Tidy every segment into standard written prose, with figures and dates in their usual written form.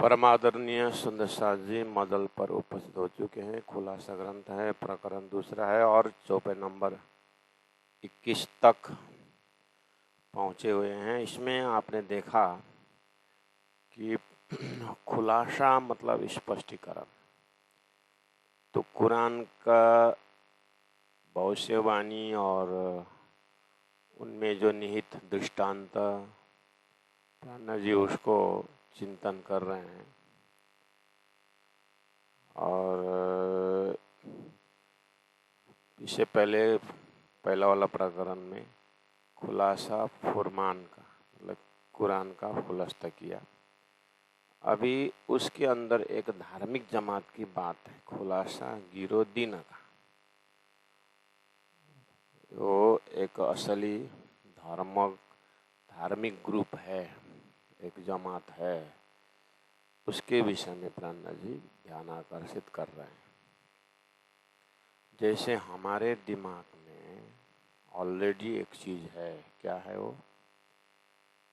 परमादरणीय सुंदर साथ जी मदल पर उपस्थित हो चुके हैं। खुलासा ग्रंथ है, प्रकरण दूसरा है और चौपे नंबर 21 तक पहुंचे हुए हैं। इसमें आपने देखा कि खुलासा मतलब स्पष्टीकरण। तो कुरान का भविष्यवाणी और उनमें जो निहित दृष्टांत प्राणा जी उसको चिंतन कर रहे हैं। और इससे पहले पहला वाला प्रकरण में खुलासा फुरमान का मतलब कुरान का खुलासा किया। अभी उसके अंदर एक धार्मिक जमात की बात है, खुलासा गिरोदीन का। वो एक असली धार्मिक ग्रुप है, एक जमात है। उसके विषय में प्राणा जी ध्यान आकर्षित कर रहे हैं। जैसे हमारे दिमाग में ऑलरेडी एक चीज है, क्या है वो?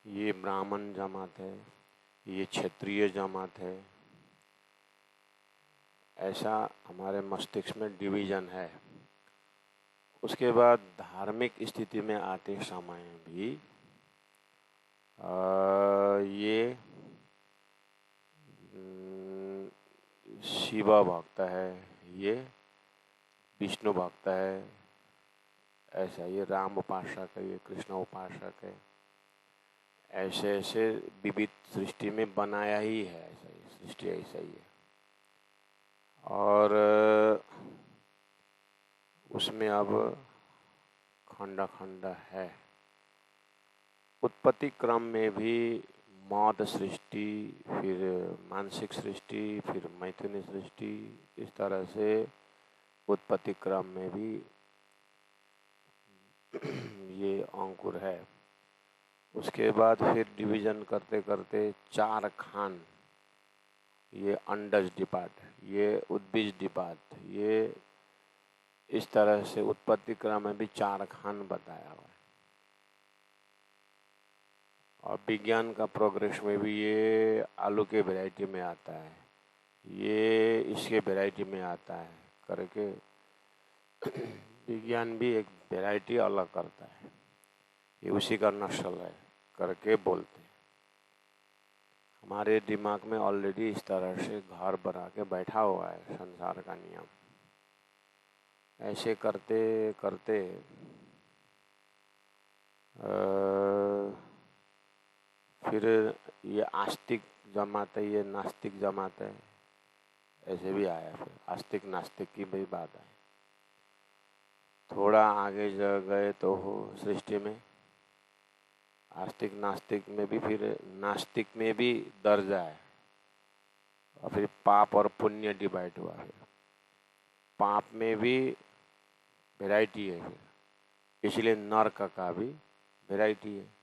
ये ब्राह्मण जमात है, ये क्षत्रिय जमात है, ऐसा हमारे मस्तिष्क में डिवीजन है। उसके बाद धार्मिक स्थिति में आते समय भी ये शिव भक्त है, ये विष्णु भक्त है, ऐसा ये राम उपासक है, ये कृष्ण उपासक है। ऐसे ऐसे विविध सृष्टि में बनाया ही है, ऐसा ही सृष्टि ऐसा ही है। और उसमें अब खंड खंड है। उत्पत्ति क्रम में भी मौत सृष्टि, फिर मानसिक सृष्टि, फिर मैथुनी सृष्टि, इस तरह से उत्पत्ति क्रम में भी ये अंकुर है। उसके बाद फिर डिवीजन करते करते 4 खान, ये अंडज डिपार्ट, ये उद्बीज डिपार्ट, ये इस तरह से उत्पत्ति क्रम में भी 4 खान बताया हुआ है। और विज्ञान का प्रोग्रेस में भी ये आलू के वैरायटी में आता है, ये इसके वैरायटी में आता है करके विज्ञान भी एक वैरायटी अलग करता है, ये उसी का नस्ल है करके बोलते हैं। हमारे दिमाग में ऑलरेडी इस तरह से घर बना के बैठा हुआ है संसार का नियम। ऐसे करते करते फिर ये आस्तिक जमात है, ये नास्तिक जमात है, ऐसे भी आया। फिर आस्तिक नास्तिक की भी बात है। थोड़ा आगे गए तो हो सृष्टि में, आस्तिक नास्तिक में भी फिर नास्तिक में भी दर्जा है। और फिर पाप और पुण्य डिवाइड हुआ। फिर पाप में भी वैरायटी है, फिर इसलिए नरक का भी वैरायटी है।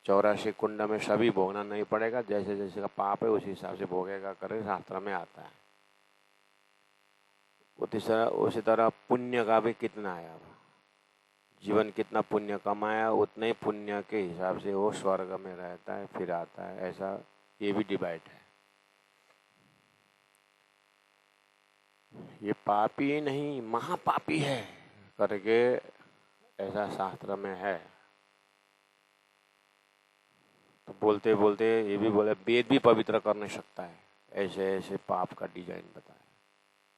84 कुंड में सभी भोगना नहीं पड़ेगा, जैसे जैसे का पाप है उसी हिसाब से भोगेगा करे, शास्त्र में आता है। उसी तरह पुण्य का भी कितना है, अब जीवन कितना पुण्य कमाया उतने ही पुण्य के हिसाब से वो स्वर्ग में रहता है, फिर आता है। ऐसा ये भी डिवाइड है। ये पापी नहीं महापापी है करके ऐसा शास्त्र में है। तो बोलते बोलते ये भी बोले वेद भी पवित्र कर नहीं सकता है, ऐसे ऐसे पाप का डिजाइन बताया।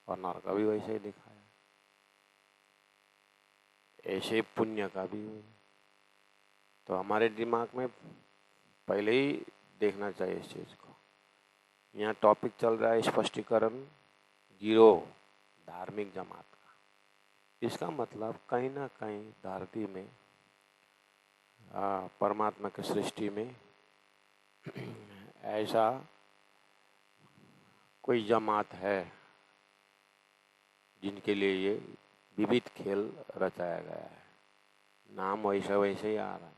और नरक भी वैसे ही दिखाया, ऐसे पुण्य का भी। तो हमारे दिमाग में पहले ही देखना चाहिए इस चीज को। यहाँ टॉपिक चल रहा है स्पष्टीकरण गिरोह, धार्मिक जमात का। इसका मतलब कहीं ना कहीं धरती में परमात्मा की सृष्टि में ऐसा कोई जमात है जिनके लिए ये विविध खेल रचाया गया है। नाम वैसे वैसे ही आ रहा है।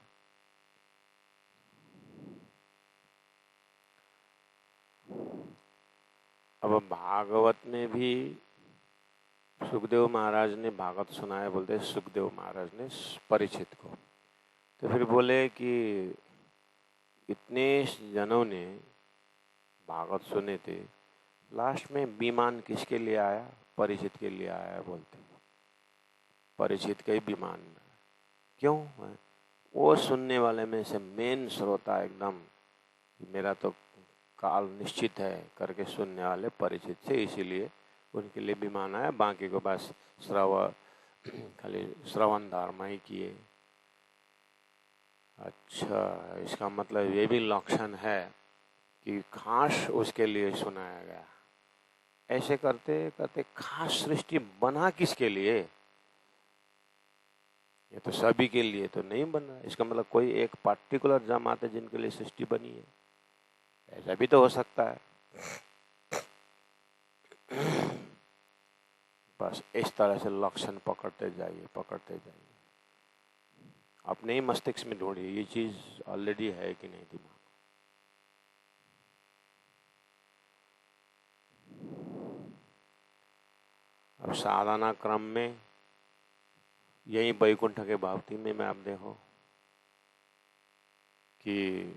अब भागवत में भी सुखदेव महाराज ने भागवत सुनाया, बोलते सुखदेव महाराज ने परीक्षित को। तो फिर बोले कि इतने जनों ने भागवत सुनी थी, लास्ट में विमान किसके लिए आया? परीक्षित के लिए आया बोलते। परीक्षित का ही विमान। क्यों? वो सुनने वाले में से मेन श्रोता एकदम मेरा तो काल निश्चित है करके सुनने वाले परीक्षित से, इसीलिए उनके लिए विमान आया। बाकी को बस खाली श्रवण धारणा ही किए। अच्छा, इसका मतलब ये भी लक्षण है कि खास उसके लिए सुनाया गया। ऐसे करते करते खास सृष्टि बना किसके लिए? ये तो सभी के लिए तो नहीं बना। इसका मतलब कोई एक पार्टिकुलर जमात है जिनके लिए सृष्टि बनी है, ऐसा भी तो हो सकता है। बस इस तरह से लक्षण पकड़ते जाइए, पकड़ते जाइए। अपने ही मस्तिष्क में ढूंढिए ये चीज ऑलरेडी है कि नहीं दिमाग। अब साधना क्रम में यही वैकुंठ के भावती में आप देखो कि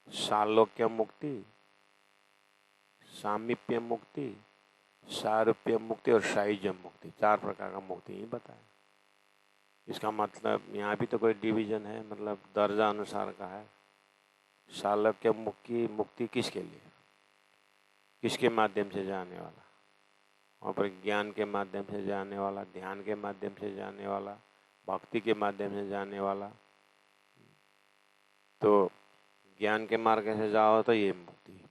सालोक्य मुक्ति, सामीप्य मुक्ति, सारूप्य मुक्ति और सायुज्य मुक्ति, 4 प्रकार का मुक्ति ही बताया। इसका मतलब यहाँ भी तो कोई डिवीजन है, मतलब दर्जा अनुसार का है। सालोक्य मुक्ति किसके लिए? किसके माध्यम से जाने वाला? वहाँ पर ज्ञान के माध्यम से जाने वाला, ध्यान के माध्यम से जाने वाला, भक्ति के माध्यम से जाने वाला। तो ज्ञान के मार्ग से जाओ तो ये मुक्ति,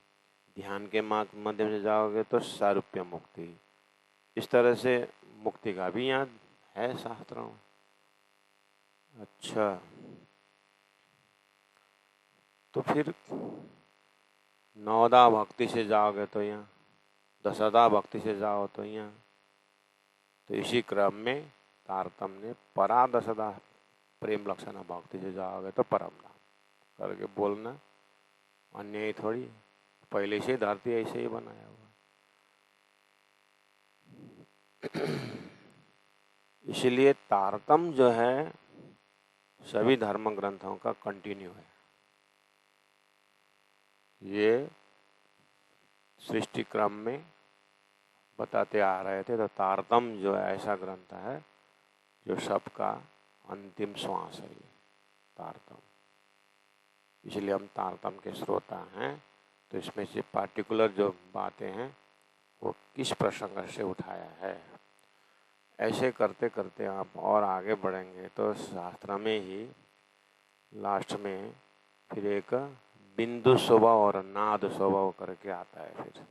ध्यान के माध्यम से जाओगे तो सारूप्य मुक्ति। इस तरह से मुक्ति का भी यहाँ है शास्त्रों में। अच्छा, तो फिर 9दा भक्ति से जाओगे तो यहाँ, 10दा भक्ति से जाओ तो यहाँ। तो इसी क्रम में तारतम्य परा 10दा प्रेम लक्षण भक्ति से जाओगे तो परम धाम करके बोलना अन्य ही थोड़ी है। पहले से धरती ऐसे ही बनाया हुआ। इसलिए तारतम्य जो है सभी धर्म ग्रंथों का कंटिन्यू है। ये सृष्टि क्रम में बताते आ रहे थे। तो तारतम्य जो है ऐसा ग्रंथ है जो सबका अंतिम श्वास है, ये तारतम्य। इसलिए हम तारतम्य के श्रोता हैं। तो इसमें से पार्टिकुलर जो बातें हैं वो किस प्रसंग से उठाया है, ऐसे करते करते आप और आगे बढ़ेंगे तो शास्त्र में ही लास्ट में फिर एक बिंदु स्वभाव और नाद स्वभाव करके आता है। फिर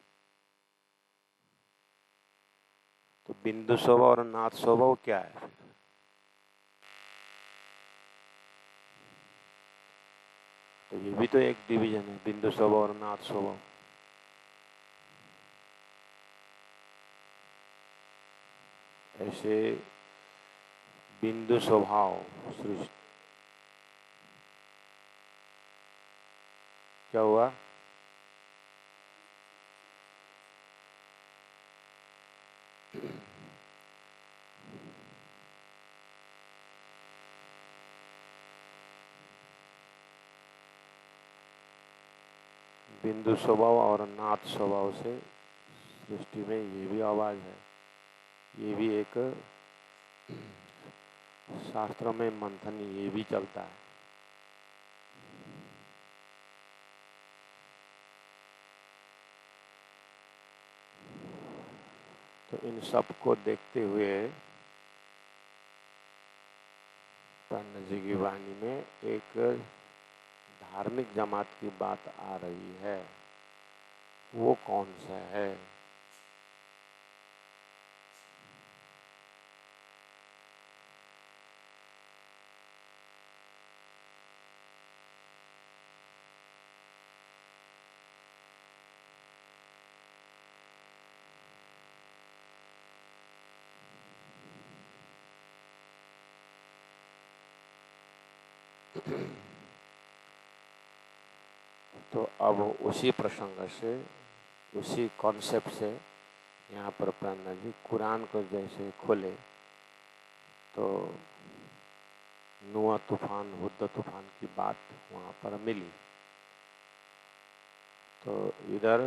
तो बिंदु स्वभाव और नाद स्वभाव क्या है? फिर तो ये भी तो एक डिवीजन है, बिंदु स्वभाव और नाद स्वभाव। ऐसे बिंदु स्वभाव सृष्टि क्या हुआ? बिंदु स्वभाव और नाद स्वभाव से सृष्टि में ये भी आवाज है। ये भी एक शास्त्रों में मंथन ये भी चलता है। तो इन सब को देखते हुए पन्ना जी की वाणी में एक धार्मिक जमात की बात आ रही है। वो कौन सा है? तो अब उसी प्रसंग से, उसी कॉन्सेप्ट से यहाँ पर पन्ना जी कुरान को जैसे खोले तो नूह तूफान, हुद्द तूफान की बात वहाँ पर मिली। तो इधर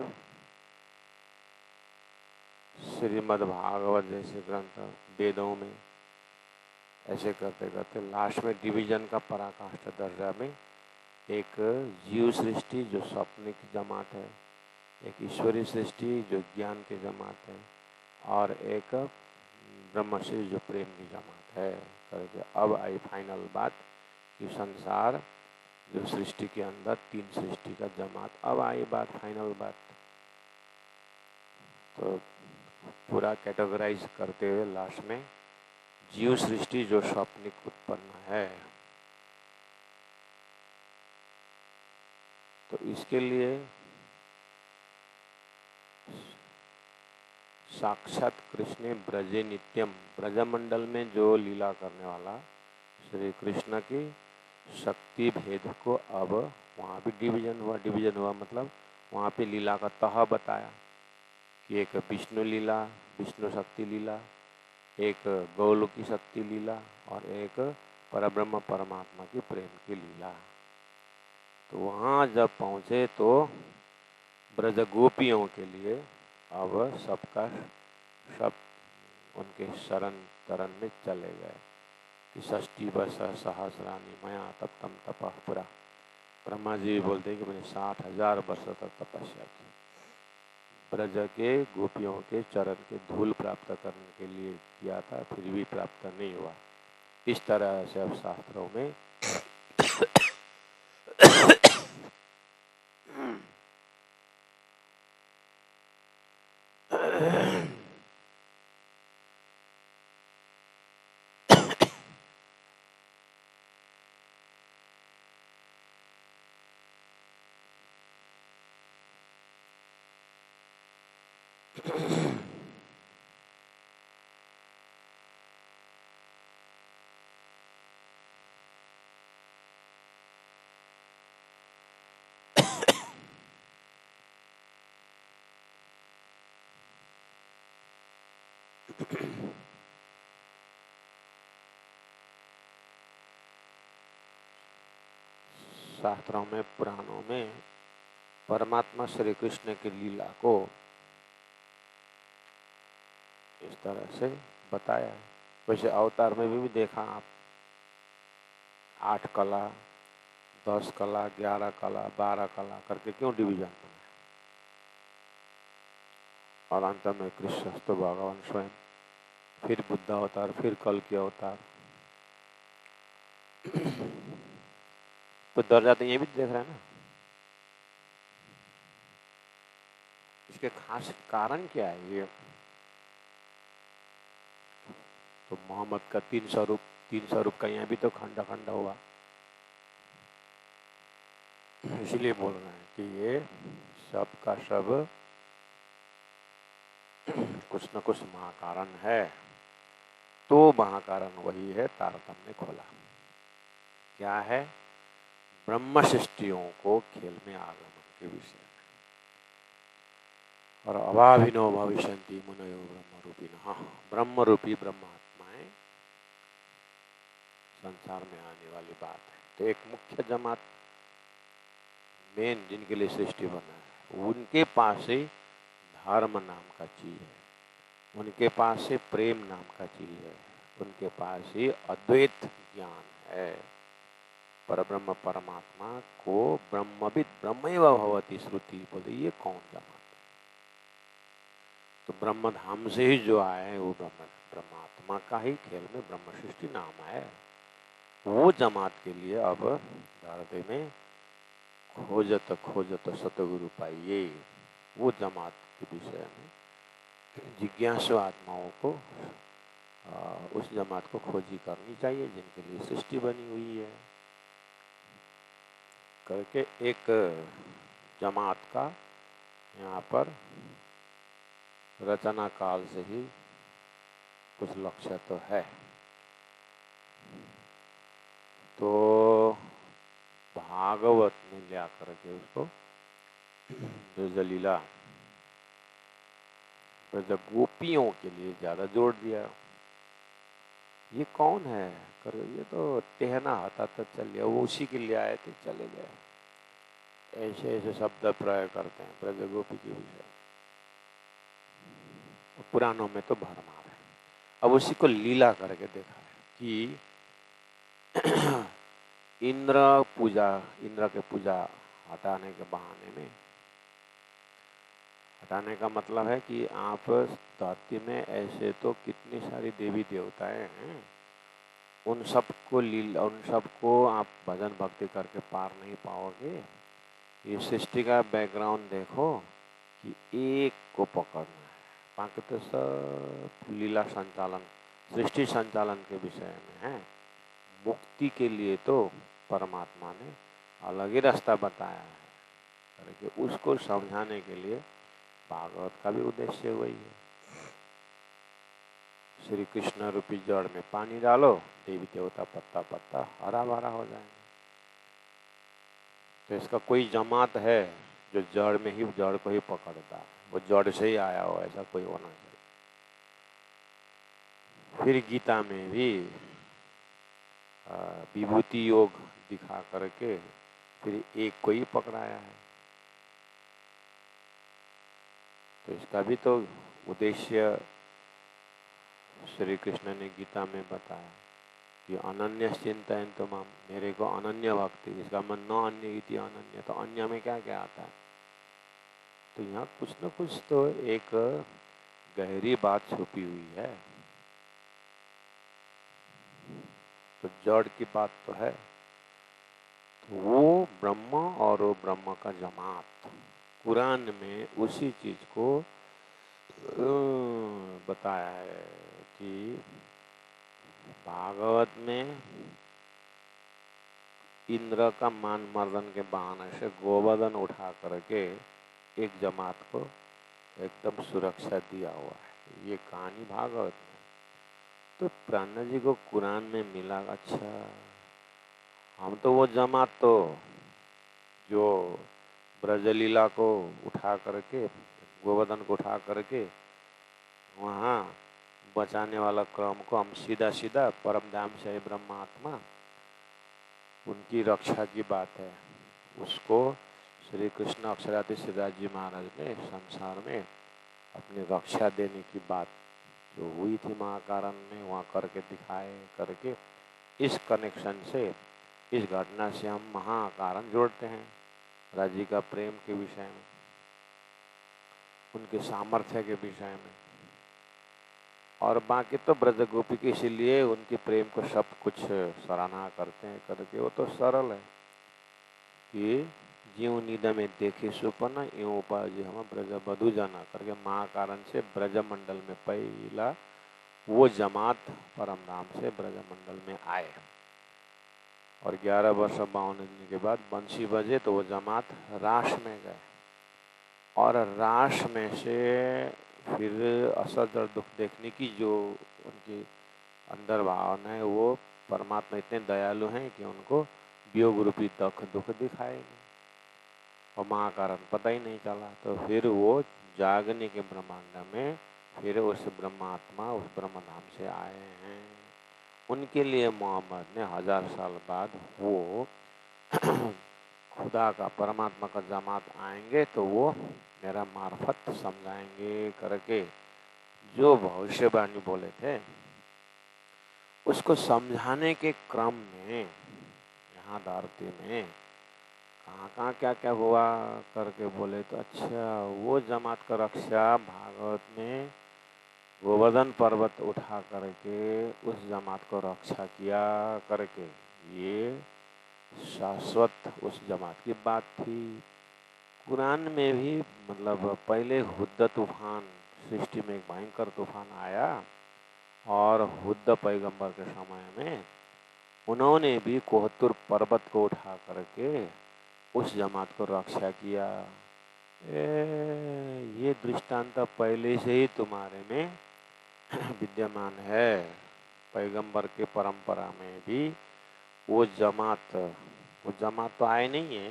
श्रीमद् भागवत जैसे ग्रंथ वेदों में ऐसे करते करते लास्ट में डिवीजन का पराकाष्ठा दर्जा में एक जीव सृष्टि जो स्वप्न की जमात है, एक ईश्वरीय सृष्टि जो ज्ञान की जमात है, और एक ब्रह्म सृष्टि जो प्रेम की जमात है करके अब आई फाइनल बात कि संसार जो सृष्टि के अंदर तीन सृष्टि का जमात। अब आई बात फाइनल बात, तो पूरा कैटेगराइज करते हुए लास्ट में जीव सृष्टि जो स्वप्निक उत्पन्न है। तो इसके लिए साक्षात कृष्ण ब्रजे नित्यम, ब्रजमंडल में जो लीला करने वाला श्री कृष्ण की शक्ति भेद को अब वहाँ भी डिवीजन हुआ मतलब वहाँ पे लीला का तह बताया कि एक विष्णु लीला, विष्णु शक्ति लीला, एक गौलोक की शक्ति लीला और एक परब्रह्म परमात्मा की प्रेम की लीला। तो वहाँ जब पहुँचे तो ब्रज गोपियों के लिए अब सबका सब उनके शरण तरन में चले गए कि षष्ठी वर्ष सहस्रानी मया तप्तम तपः पुरा। ब्रह्मा जी बोलते हैं कि मैंने 60,000 वर्ष तक तपस्या की, ब्रज के गोपियों के चरण के धूल प्राप्त करने के लिए किया था, फिर भी प्राप्त नहीं हुआ। इस तरह से अब शास्त्रों में शास्त्रों में पुराणों में परमात्मा श्री कृष्ण की लीला को इस तरह से बताया है। वैसे अवतार में भी देखा आप 8 कला, 10 कला, 11 कला, 12 कला करके क्यों डिवीजन बना, और अंत में कृष्ण तो भगवान स्वयं, फिर बुद्ध अवतार, फिर कल की अवतार। तो दर्जा तो ये भी देख रहे हैं ना। इसके खास कारण क्या है ये? तो मोहम्मद का 300 रूप का यहाँ भी तो खंडा खंडा हुआ, इसलिए बोल रहे हैं कि ये सब का सब कुछ न कुछ महाकारण है। तो महाकारण वही है, तारतम्य खोला। क्या है? ब्रह्म सृष्टियों को खेल में आगमन के विषय में। और अभाविनो भविष्यन्ति मुनयो ब्रह्म रूपिणः, ब्रह्म रूपी ब्रह्मात्माएं संसार में आने वाली बात है। तो एक मुख्य जमात मेन जिनके लिए सृष्टि बना है, उनके पास से धर्म नाम का चीज है, उनके पास से प्रेम नाम का चीज है, उनके पास ही अद्वैत ज्ञान है। परब्रह्म परमात्मा को ब्रह्मविद ब्रह्मैव भवति श्रुति बोले, ये कौन जमात? तो ब्रह्म धाम से ही जो आए हैं वो ब्रह्मात्मा का ही खेल में ब्रह्म सृष्टि नाम है। वो जमात के लिए अब धरती में खोजत खोजत सतगुरु पाइये, वो जमात के विषय में जिज्ञासु आत्माओं को उस जमात को खोजी करनी चाहिए जिनके लिए सृष्टि बनी हुई है करके एक जमात का यहाँ पर रचना काल से ही कुछ लक्ष्य तो है। तो भागवत में ले आकर के उसको ब्रजलीला ब्रज गोपियों के लिए ज्यादा जोड़ दिया। ये कौन है कर, ये तो टेहना आता तो चल गया, वो उसी के लिए आए थे चले गए, ऐसे ऐसे शब्द प्रयोग करते हैं ब्रज गोपी के विषय में। पुराणों में तो भरमार है। अब उसी को लीला करके देखा है कि इंद्र के पूजा हटाने के बहाने में, हटाने का मतलब है कि आप धरती में ऐसे तो कितनी सारी देवी देवताएं हैं, उन सबको आप भजन भक्ति करके पार नहीं पाओगे। ये सृष्टि का बैकग्राउंड देखो कि एक को पकड़ना है, बाकी तो सब लीला संचालन, सृष्टि संचालन के विषय में है। मुक्ति के लिए तो परमात्मा ने अलग ही रास्ता बताया है करके उसको समझाने के लिए भागवत का भी उद्देश्य वही है। श्री कृष्ण रूपी जड़ में पानी डालो, देवी देवता पत्ता पत्ता हरा भरा हो जाएंगे। तो इसका कोई जमात है जो जड़ में ही जड़ को ही पकड़ता है, वो जड़ से ही आया हो, ऐसा कोई होना चाहिए। फिर गीता में भी विभूति योग दिखा करके फिर एक को ही पकड़ाया है। तो इसका भी तो उद्देश्य श्री कृष्ण ने गीता में बताया कि अनन्य चिंतन तो माम, मेरे को अनन्य भक्ति, इसका मन न अन्य इति अनन्य। तो अन्य में क्या क्या आता है? तो यहाँ कुछ न कुछ तो एक गहरी बात छुपी हुई है। तो जड़ की बात तो है, तो वो ब्रह्म और वो ब्रह्म का जमात, कुरान में उसी चीज को बताया है कि भागवत में इंद्र का मान मर्दन के बहाने से गोवर्धन उठा करके एक जमात को एकदम सुरक्षा दिया हुआ है। ये कहानी भागवत में। तो प्राणा जी को कुरान में मिला, अच्छा हम तो वो जमात तो जो ब्रजलीला को उठा करके, गोवर्धन को उठा करके वहाँ बचाने वाला क्रम को हम सीधा सीधा परम धाम से ब्रह्मात्मा, उनकी रक्षा की बात है। उसको श्री कृष्ण अक्षराधि सिद्धार्थ जी महाराज ने संसार में अपनी रक्षा देने की बात जो हुई थी महाकारण में, वहाँ करके दिखाए करके, इस कनेक्शन से, इस घटना से हम महाकारण जोड़ते हैं राजी का प्रेम के विषय में, उनके सामर्थ्य के विषय में। और बाकी तो ब्रज गोपी के, इसीलिए उनके प्रेम को सब कुछ सराहना करते हैं करके। वो तो सरल है कि जीव निद में देखे सुपन यूं उपाजी हम ब्रज बधु जाना करके महाकारण से ब्रज मंडल में पहला वो जमात परम धाम से ब्रज मंडल में आए। और 11 वर्ष 52 दिन के बाद बंसी बजे तो वो जमात राश में गए, और राश में से फिर असद और दुख देखने की जो उनकी अंदर भावना है, वो परमात्मा इतने दयालु हैं कि उनको वियोग रूपी दुख दिखाएंगे और महाकारण पता ही नहीं चला। तो फिर वो जागने के ब्रह्मांड में फिर उस ब्रह्मात्मा, उस ब्रह्मधाम से आए हैं। उनके लिए मोहम्मद ने 1000 साल बाद वो खुदा का, परमात्मा का जमात आएंगे तो वो मेरा मार्फत समझाएंगे करके जो भविष्यवाणी बोले थे, उसको समझाने के क्रम में यहाँ धरती में कहाँ क्या क्या हुआ करके बोले तो अच्छा, वो जमात का रक्षा भागवत में गोवर्धन पर्वत उठा करके उस जमात को रक्षा किया करके, ये शाश्वत उस जमात की बात थी। कुरान में भी मतलब पहले हुद्द तूफान, सृष्टि में एक भयंकर तूफान आया, और हुद्द पैगंबर के समय में उन्होंने भी कोहतुर पर्वत को उठा करके उस जमात को रक्षा किया। ये दृष्टांत पहले से ही तुम्हारे में विद्यमान है। पैगंबर के परंपरा में भी वो जमात तो आए नहीं है,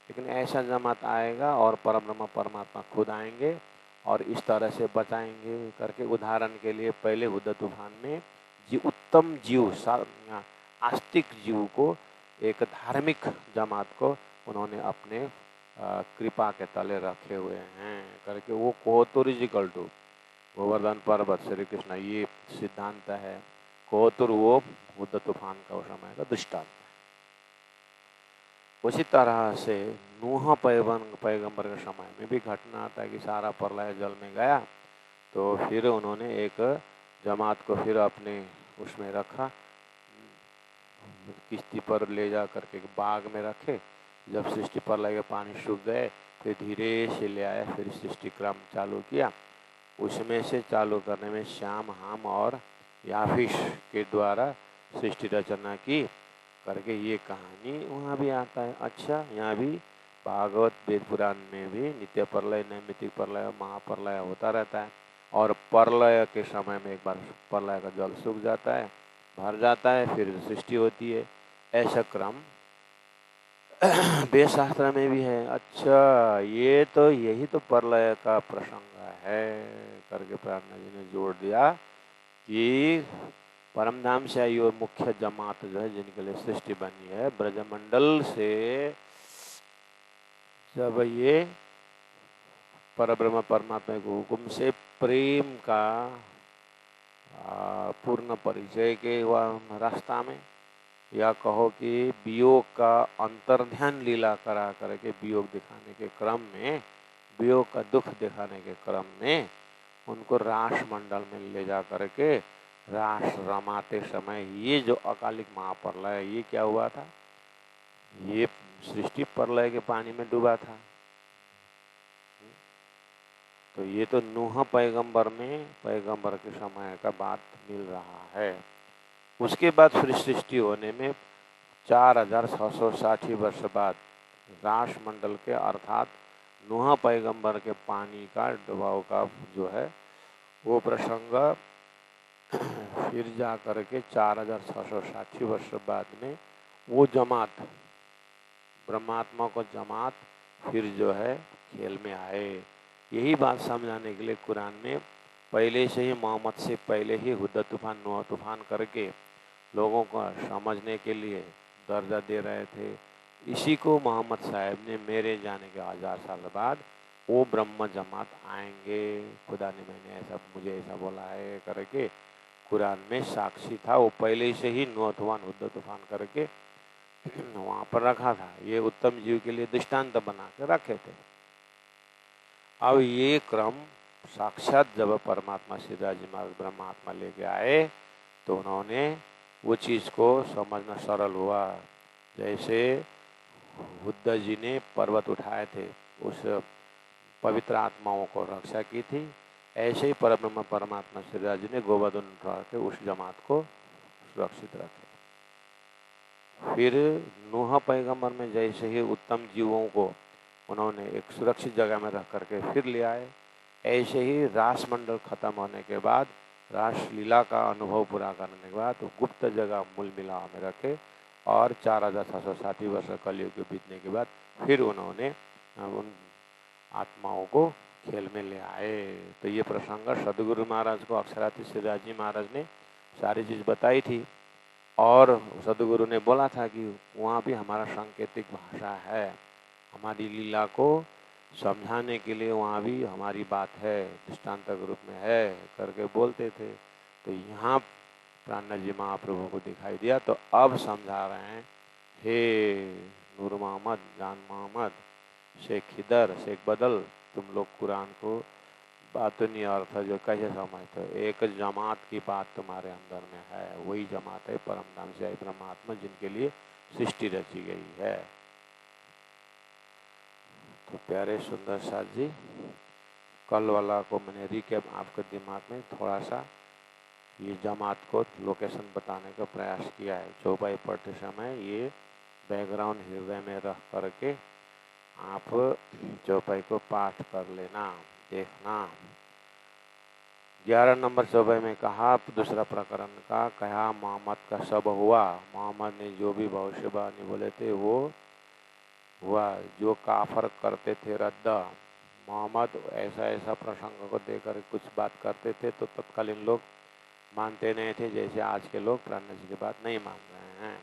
लेकिन ऐसा जमात आएगा और परब्रह्म परमात्मा खुद आएंगे और इस तरह से बचाएंगे करके। उदाहरण के लिए पहले हुद्द तूफान में उत्तम जीव, आस्तिक जीव को, एक धार्मिक जमात को उन्होंने अपने कृपा के तले रखे हुए हैं करके, वो कोहतुर इज इक्वल टू गोवर्धन पर्वत श्री कृष्ण, ये सिद्धांत है। कोहतुर वो बुद्ध तूफान का उस समय का दृष्टांत है। उसी तरह से नूह पैगंबर के समय में भी घटना आता है कि सारा प्रलय जल में गया, तो फिर उन्होंने एक जमात को फिर अपने उसमें रखा, किश्ती पर ले जा करके बाग में रखे। जब सृष्टि प्रलय के पानी सूख गए फिर धीरे से ले आए, फिर सृष्टि क्रम चालू किया। उसमें से चालू करने में श्याम, हाम और याफिश के द्वारा सृष्टि रचना की करके ये कहानी वहाँ भी आता है। अच्छा, यहाँ भी भागवत वेद पुराण में भी नित्य प्रलय, नैमित्तिक प्रलय, महाप्रलय होता रहता है। और प्रलय के समय में एक बार प्रलय का जल सूख जाता है, भर जाता है, फिर सृष्टि होती है। ऐसा क्रम वेद शास्त्र में भी है। अच्छा, ये तो यही तो प्रलय का प्रसंग है करके प्रार्थना जी ने जोड़ दिया कि परमधाम से आई और मुख्य जमात जो है जिनके लिए सृष्टि बनी है, ब्रजमंडल से जब ये परब्रह्म परमात्मा के हुक्म से प्रेम का पूर्ण परिचय के रास्ता में, या कहो कि वियोग का अंतर्ध्यान लीला करा करके वियोग दिखाने के क्रम में, वियोग का दुख दिखाने के क्रम में उनको रास मंडल में ले जा करके रास रमाते समय ये जो अकालिक महाप्रलय, ये क्या हुआ था? ये सृष्टि प्रलय के पानी में डूबा था। तो ये तो नूह पैगंबर में, पैगंबर के समय का बात मिल रहा है। उसके बाद फिर सृष्टि होने में 4660 वर्ष बाद रास मंडल के अर्थात नूह पैगंबर के पानी का डुबाव का जो है वो प्रसंग फिर जा करके 4660 वर्ष बाद में वो जमात, ब्रह्मात्मा को जमात फिर जो है खेल में आए। यही बात समझाने के लिए कुरान में पहले से ही, मोहम्मद से पहले ही हुद्द तूफान, नूह तूफान करके लोगों को समझने के लिए दर्जा दे रहे थे। इसी को मोहम्मद साहब ने मेरे जाने के 1000 साल बाद वो ब्रह्म जमात आएंगे, खुदा ने, मैंने ऐसा, मुझे ऐसा बोला है करके कुरान में साक्षी था। वो पहले से ही नूह तूफान, हुद्द तूफान करके वहाँ पर रखा था। ये उत्तम जीव के लिए दृष्टांत बना के रखे थे। अब ये क्रम साक्षात जब परमात्मा श्रीराज जी महाराज ब्रह्मात्मा लेके आए तो उन्होंने वो चीज़ को समझना सरल हुआ। जैसे बुद्ध जी ने पर्वत उठाए थे, उस पवित्र आत्माओं को रक्षा की थी, ऐसे ही परब्रह्म परमात्मा श्रीराज जी ने गोवर्धन उठा के उस जमात को सुरक्षित रखे। फिर नूह पैगंबर में जैसे ही उत्तम जीवों को उन्होंने एक सुरक्षित जगह में रख करके फिर ले आए, ऐसे ही रास मंडल खत्म होने के बाद, रास लीला का अनुभव पूरा करने के बाद तो गुप्त जगह मूल मिलाव में रखे और 4660 वर्ष कलयुग के बीतने के बाद फिर उन्होंने उन आत्माओं को खेल में ले आए। तो ये प्रसंग सदगुरु महाराज को अक्षराती श्रीराज जी महाराज ने सारी चीज़ बताई थी। और सदगुरु ने बोला था कि वहाँ भी हमारा सांकेतिक भाषा है, हमारी लीला को समझाने के लिए वहाँ भी हमारी बात है, दृष्टांत के रूप में है करके बोलते थे। तो यहाँ प्राणनाथ जी महाप्रभु को दिखाई दिया, तो अब समझा रहे हैं, हे नूर मोहम्मद, जान मोहम्मद, शेख खिदर, शेख बदल, तुम लोग कुरान को बात नहीं अर्थ जो कैसे समझते हो? एक जमात की बात तुम्हारे अंदर में है, वही जमात है परमधाम से आई ब्रह्मात्मा जिनके लिए सृष्टि रची गई है। तो प्यारे सुंदर साथ जी, कल वाला को मैंने रिकैप आपके दिमाग में थोड़ा सा ये जमात को लोकेशन बताने का प्रयास किया है। चौपाई पढ़ते समय ये बैकग्राउंड हृदय में रख करके आप चौपाई को पाठ कर लेना, देखना। 11 नंबर चौपाई में कहा, दूसरा प्रकरण का कहा, मोहम्मद का सब हुआ, मोहम्मद ने जो भी भविष्यवाणी बोले थे वो हुआ। जो काफर करते थे रद्द, मोहम्मद ऐसा ऐसा प्रसंग को देकर कुछ बात करते थे तो तत्कालीन लोग मानते नहीं थे, जैसे आज के लोग प्राणनाथ जी की बात नहीं मान रहे हैं।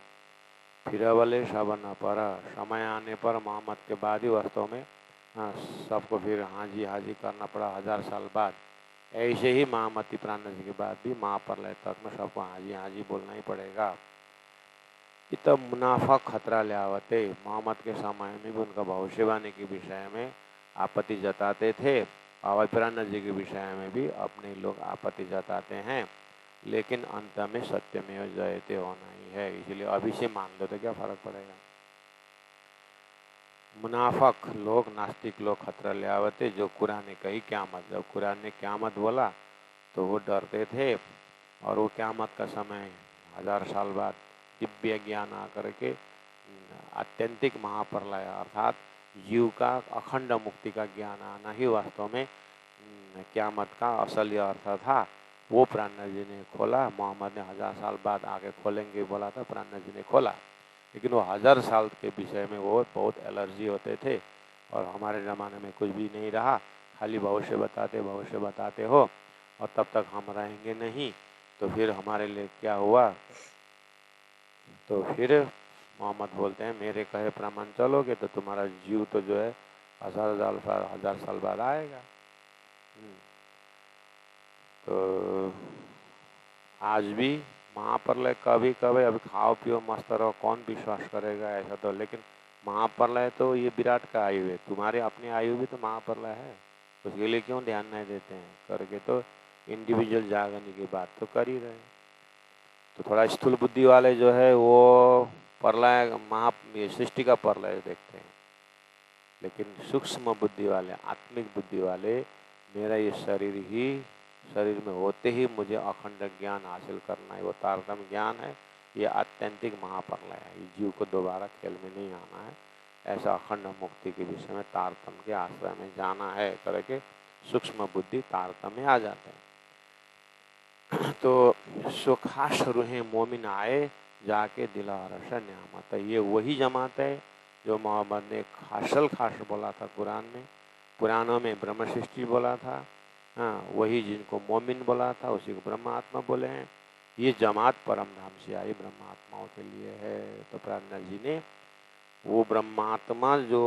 फिर वाले शबन पर समय आने पर मोहम्मद के बाद ही वास्तव में सबको फिर हाजी हाजी करना पड़ा 1000 साल बाद। ऐसे ही महामती प्राण के बाद भी महाप्रलय तक में सबको हाजी हाजी बोलना ही पड़ेगा। इत मुनाफा खतरा लियावते, मोहम्मद के समय में भी उनका भविष्यवाणी के विषय में आपत्ति जताते थे और प्राण जी के विषय में भी अपने लोग आपत्ति जताते हैं, लेकिन अंत में सत्यमेव जयते होना ही है, इसलिए अभी से मान लो तो क्या फर्क पड़ेगा। मुनाफक लोग, नास्तिक लोग खतरा ले आवते, जो कुरान ने कही क़यामत, जब कुरान ने क़यामत बोला तो वो डरते थे और वो क़यामत का समय 1000 साल बाद दिव्य ज्ञान आकर के आत्यंतिक महाप्रलय अर्थात जीव का अखंड मुक्ति का ज्ञान आना ही वास्तव में क़यामत का असली अर्थ था। वो प्राण जी ने खोला। मोहम्मद ने 1000 साल बाद आगे खोलेंगे बोला था, प्राण जी ने खोला, लेकिन वो 1000 साल के विषय में वो बहुत एलर्जी होते थे और हमारे ज़माने में कुछ भी नहीं रहा, खाली भविष्य बताते हो और तब तक हम रहेंगे नहीं, तो फिर हमारे लिए क्या हुआ। तो फिर मोहम्मद बोलते हैं मेरे कहे प्रमाण चलोगे तो तुम्हारा जीव तो जो है 1000 साल बाद आएगा। तो आज भी महाप्रलय कभी कभी, अभी खाओ पियो मस्त रहो, कौन विश्वास करेगा ऐसा तो, लेकिन महाप्रलय तो ये विराट का आयु है, तुम्हारे अपनी आयु भी तो महाप्रलय है, उसके लिए क्यों ध्यान नहीं देते हैं। करके तो इंडिविजुअल जागने की बात तो कर ही रहे। तो थोड़ा स्थूल बुद्धि वाले जो है वो प्रलय सृष्टि का प्रलय देखते हैं, लेकिन सूक्ष्म बुद्धि वाले, आत्मिक बुद्धि वाले, मेरा ये शरीर में होते ही मुझे अखंड ज्ञान हासिल करना है, वो तारतम्य ज्ञान है, ये आत्यंतिक महाप्रलय है, ये जीव को दोबारा खेल में नहीं आना है, ऐसा अखंड मुक्ति के विषय में तारतम्य के आश्रय में जाना है करके सूक्ष्म बुद्धि तारतम्य आ जाते हैं। तो सुखाश रूहें मोमिन आए जाके दिला रश न्यामत, ये वही जमात है जो मोहम्मद ने खास बोला था कुरान में, पुराणों में ब्रह्म सृष्टि बोला था, हाँ वही जिनको मोमिन बोला था उसी को ब्रह्मात्मा बोले हैं। ये जमात परम धाम से आई ब्रह्मात्माओं के लिए है। तो प्राज्ञा जी ने वो ब्रह्मात्मा जो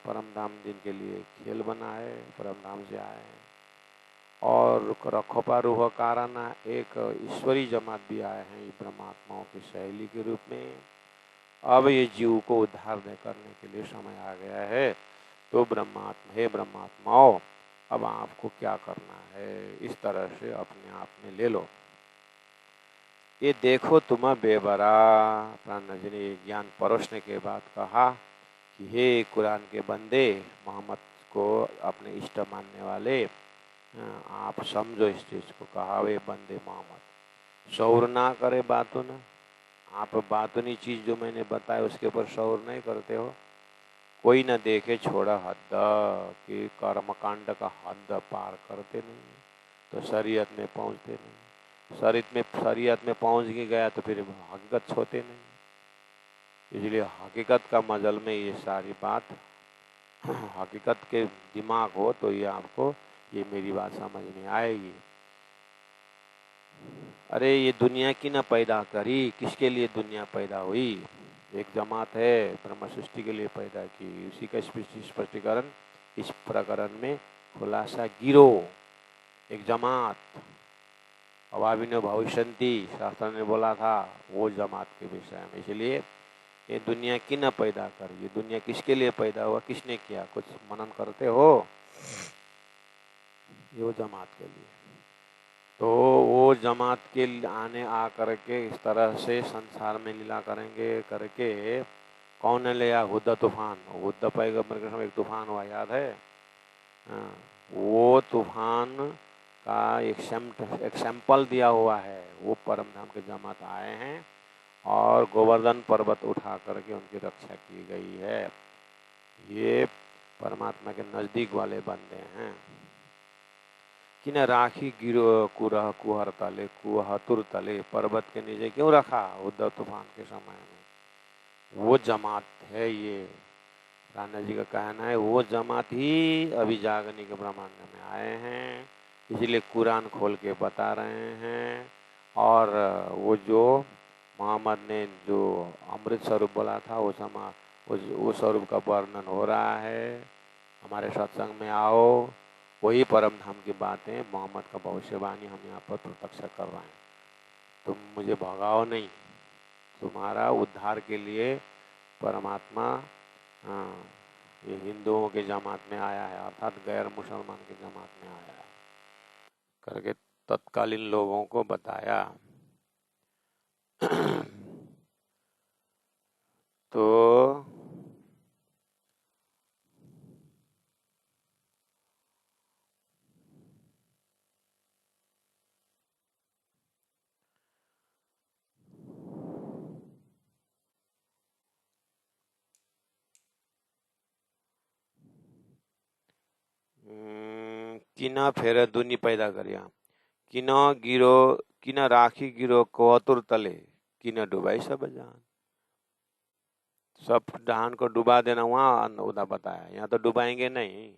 परम धाम जिनके लिए खेल बना है, परम धाम से आए हैं। और रखोपा रूह काराना एक ईश्वरी जमात भी आए हैं ब्रह्मात्माओं की शैली के रूप में। अब ये जीव को उद्धार करने के लिए समय आ गया है। तो हे ब्रह्मात्माओं, अब आपको क्या करना है, इस तरह से अपने आप में ले लो। ये देखो तुम बेबरा, प्राण जी ने ज्ञान परोसने के बाद कहा कि हे कुरान के बंदे, मोहम्मद को अपने इष्ट मानने वाले, आप समझो इस चीज को। कहा वे बंदे मोहम्मद, शौर ना करे बातों ना, आप बातुनी चीज जो मैंने बताया उसके ऊपर शौर नहीं करते हो। कोई न देखे छोड़ा हद, कि कर्मकांड का हद पार करते नहीं, तो शरीयत में पहुंचते नहीं। शरीयत में पहुंच गया तो फिर हकीकत छोते नहीं। इसलिए हकीकत का मजल में ये सारी बात, हकीकत के दिमाग हो तो ये आपको ये मेरी बात समझ में आएगी। अरे ये दुनिया की न पैदा करी, किसके लिए दुनिया पैदा हुई। एक जमात है ब्रह्म सृष्टि के लिए पैदा की, उसी का स्पष्टीकरण इस प्रकरण में खुलासा। गिरो एक जमात, अवाबिनो भविष्यन्ति शास्त्र ने बोला था, वो जमात के विषय में। इसलिए ये दुनिया की न पैदा कर, ये दुनिया किसके लिए पैदा हुआ, किसने किया, कुछ मनन करते हो। ये वो जमात के लिए। तो वो जमात के आने आ करके इस तरह से संसार में लीला करेंगे करके कौन ने लिया, हुद्दा तूफान। हुद्दा पैगंबर के समय एक तूफान हुआ, याद है। वो तूफान का एक सैंपल दिया हुआ है। वो परम धाम के जमात आए हैं और गोवर्धन पर्वत उठा करके उनकी रक्षा की गई है। ये परमात्मा के नजदीक वाले बंदे हैं। कि न राखी गिरो कुरह कुहर तले, कुहतुर तले, पर्वत के नीचे क्यों रखा उद्धव तूफान के समय में। वो जमात है ये, राणा जी का कहना है। वो जमात ही अभी जागने के ब्रह्मांड में आए हैं, इसलिए कुरान खोल के बता रहे हैं। और वो जो मोहम्मद ने जो अमृत स्वरूप बोला था वो समय उस स्वरूप का वर्णन हो रहा है, हमारे सत्संग में आओ, वही परम धाम की बातें, मोहम्मद का भविष्यवाणी हम यहाँ पर प्रत्यक्ष कर रहे हैं। तुम मुझे भगाओ नहीं, तुम्हारा उद्धार के लिए परमात्मा ये हिंदुओं के जमात में आया है, अर्थात गैर मुसलमान के जमात में आया है करके तत्कालीन लोगों को बताया। तो किन फेर दुनी पैदा गरिया, किन गिरो किन राखी गिरो कोहतुर तले, किन डुबाई सब जान। सब जहान को डुबा देना वहाँ उदा बताया, यहाँ तो डुबाएंगे नहीं।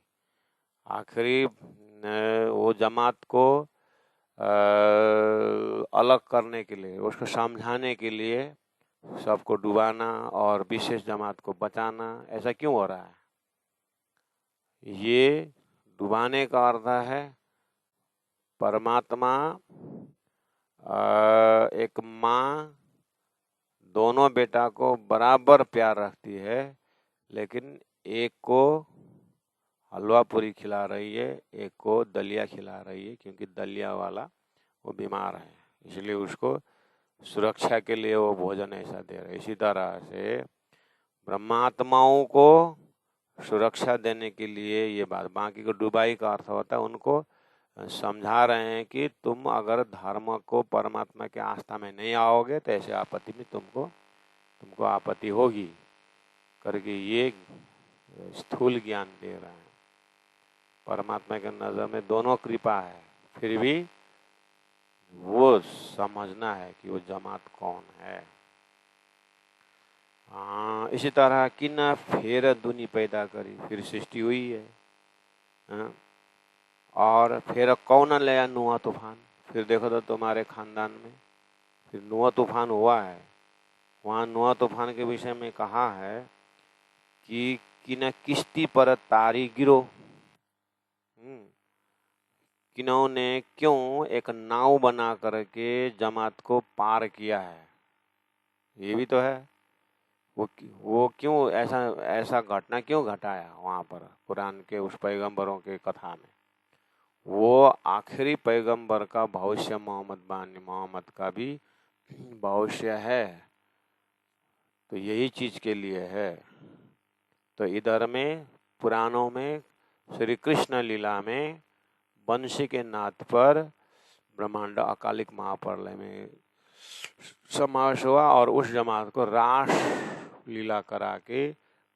आखिरी वो जमात को अलग करने के लिए, उसको समझाने के लिए सबको डुबाना और विशेष जमात को बचाना, ऐसा क्यों हो रहा है? ये डुबाने का अर्थ है परमात्मा एक माँ दोनों बेटा को बराबर प्यार रखती है, लेकिन एक को हलवा पूरी खिला रही है, एक को दलिया खिला रही है, क्योंकि दलिया वाला वो बीमार है, इसलिए उसको सुरक्षा के लिए वो भोजन ऐसा दे रहे। इसी तरह से ब्रह्मात्माओं को सुरक्षा देने के लिए ये बात, बाकी को डुबाई का अर्थ होता है उनको समझा रहे हैं कि तुम अगर धर्म को परमात्मा के आस्था में नहीं आओगे तो ऐसे आपत्ति में तुमको आपत्ति होगी करके ये स्थूल ज्ञान दे रहे हैं। परमात्मा के नजर में दोनों कृपा है, फिर भी वो समझना है कि वो जमात कौन है। हाँ, इसी तरह किन फेर दुनी पैदा करी, फिर सृष्टि हुई है। हाँ? और फिर कौन ले नुआ तूफान, फिर देखो तो तुम्हारे खानदान में फिर नुआ तूफान हुआ है। वहाँ नुआ तूफान के विषय में कहा है कि किन किश्ती पर तारी गिरो, किन्होंने क्यों एक नाव बना करके जमात को पार किया है, ये भी तो है। वो क्यों ऐसा घटना क्यों घटाया वहाँ पर कुरान के उस पैगंबरों के कथा में? वो आखिरी पैगंबर का भविष्य मोहम्मद का भी भविष्य है, तो यही चीज के लिए है। तो इधर में पुराणों में श्री कृष्ण लीला में बंशी के नाथ पर ब्रह्मांड अकालिक महाप्रलय में समावेश हुआ और उस जमात को रास लीला करा के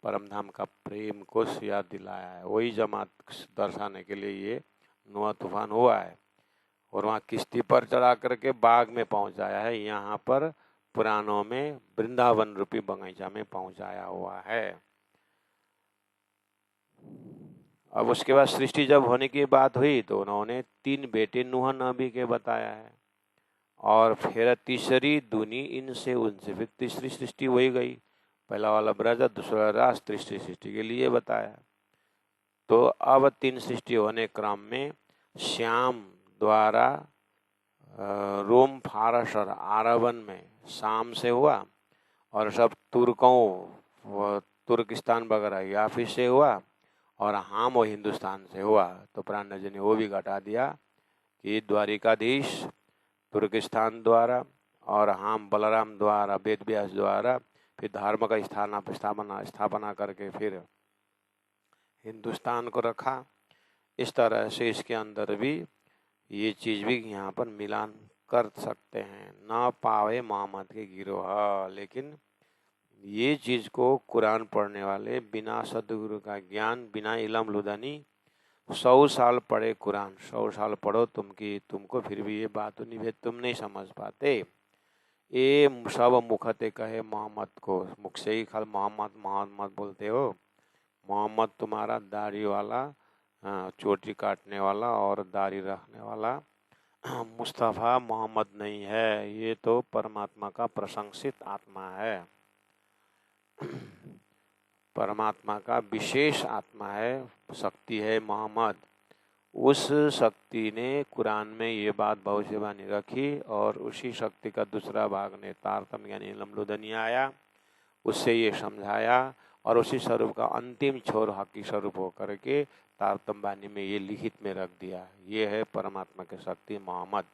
परमधाम का प्रेम को याद दिलाया है। वही जमात दर्शाने के लिए ये नुआ तूफान हुआ है और वहाँ किश्ती पर चढ़ा करके बाग में पहुंचाया है। यहाँ पर पुराणों में वृंदावन रूपी बगीचा में पहुंचाया हुआ है। अब उसके बाद सृष्टि जब होने की बात हुई तो उन्होंने 3 बेटे नूह नबी के बताया है और फिर तीसरी दुनी इनसे उनसे, फिर तीसरी सृष्टि वही गई। पहला वाला ब्रज, दूसरा रास, तीसरी सृष्टि के लिए बताया। तो अब 3 सृष्टि होने क्रम में श्याम द्वारा रोम, फारस और आरवन में शाम से हुआ और सब तुर्किस्तान वगैरह याफी से हुआ और हाम वो हिंदुस्तान से हुआ। तो प्राण जी ने वो भी घटा दिया कि द्वारिकाधीश तुर्किस्तान द्वारा और हाम बलराम द्वारा, वेद व्यास द्वारा, फिर धर्म का स्थापना करके फिर हिंदुस्तान को रखा। इस तरह से इसके अंदर भी ये चीज भी यहाँ पर मिलान कर सकते हैं। ना पावे मोहम्मद के गिरोह, लेकिन ये चीज को कुरान पढ़ने वाले बिना सदगुरु का ज्ञान, बिना इलम लुदानी 100 साल पढ़े कुरान, 100 साल पढ़ो तुमको फिर भी ये बात निभे तुम नहीं समझ पाते। ये सब मुखते कहे मोहम्मद को, मुख से ही खाली मोहम्मद मोहम्मद बोलते हो। मोहम्मद तुम्हारा दाढ़ी वाला, चोटी काटने वाला और दाढ़ी रखने वाला मुस्तफ़ा मोहम्मद नहीं है, ये तो परमात्मा का प्रशंसित आत्मा है, परमात्मा का विशेष आत्मा है, शक्ति है मोहम्मद। उस शक्ति ने कुरान में ये बात भविष्यवाणी रखी और उसी शक्ति का दूसरा भाग ने तारतम यानी लमलुदनी आया, उससे ये समझाया और उसी स्वरूप का अंतिम छोर हकी स्वरूप होकर के तारतम बानी में ये लिखित में रख दिया। ये है परमात्मा की शक्ति मोहम्मद।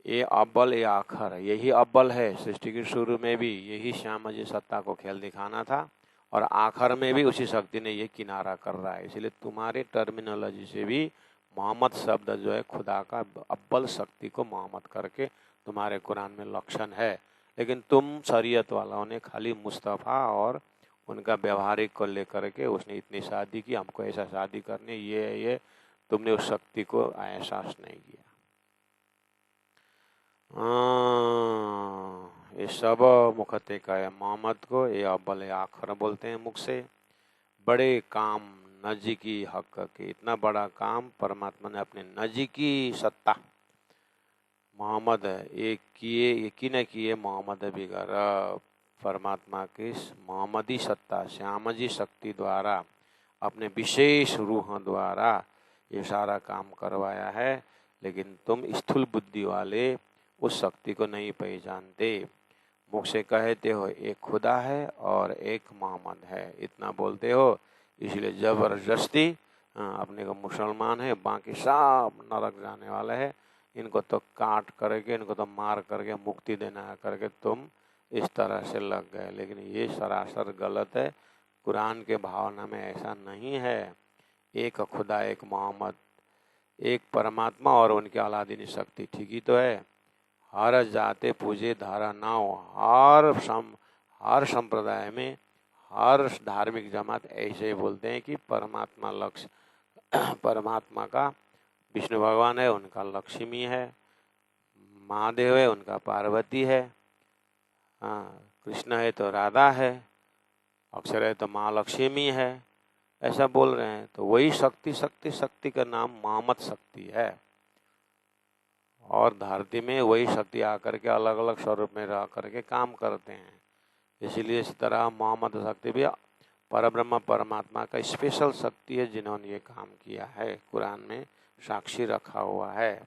ये अव्वल ये आखिर, यही अव्वल है। सृष्टि के शुरू में भी यही श्याम जी सत्ता को खेल दिखाना था और आखिर में भी उसी शक्ति ने ये किनारा कर रहा है। इसलिए तुम्हारे टर्मिनोलॉजी से भी मोहम्मद शब्द जो है खुदा का अव्वल शक्ति को मोहम्मद करके तुम्हारे कुरान में लक्षण है, लेकिन तुम शरीयत वालों ने खाली मुस्तफ़ा और उनका व्यवहारिक को लेकर के उसने इतनी शादी की, हमको ऐसा शादी करनी, ये तुमने उस शक्ति को एहसास नहीं किया। ये सब मुखते का है मोहम्मद को, ये अव्वल आखिर बोलते हैं मुख से। बड़े काम नजीकी हक के, इतना बड़ा काम परमात्मा ने अपने नजीकी सत्ता मोहम्मद ये किए, ये की न किए मोहम्मद बिगर परमात्मा की मोहम्मदी सत्ता श्यामजी शक्ति द्वारा अपने विशेष रूह द्वारा ये सारा काम करवाया है। लेकिन तुम स्थूल बुद्धि वाले उस शक्ति को नहीं पहचानते। मुख से कहते हो एक खुदा है और एक मोहम्मद है, इतना बोलते हो, इसलिए जबरदस्ती अपने को मुसलमान है, बाकी सब नरक जाने वाले हैं, इनको तो काट करके, इनको तो मार करके मुक्ति देना है करके तुम इस तरह से लग गए। लेकिन ये सरासर गलत है। कुरान के भावना में ऐसा नहीं है। एक खुदा, एक मोहम्मद, एक परमात्मा और उनके अलादीनी शक्ति, ठीक ही तो है। हर जाते पूजे धारा नाव, हर संप्रदाय में हर धार्मिक जमात ऐसे ही बोलते हैं कि परमात्मा लक्ष्य परमात्मा का विष्णु भगवान है, उनका लक्ष्मी है, महादेव है, उनका पार्वती है, कृष्ण है तो राधा है, अक्षर है तो महालक्ष्मी है, ऐसा बोल रहे हैं। तो वही शक्ति का नाम मोहम्मद शक्ति है और धरती में वही शक्ति आकर के अलग अलग स्वरूप में रह करके काम करते हैं। इसीलिए इस तरह मोहम्मद शक्ति भी परब्रह्म परमात्मा का स्पेशल शक्ति है जिन्होंने ये काम किया है, कुरान में साक्षी रखा हुआ है।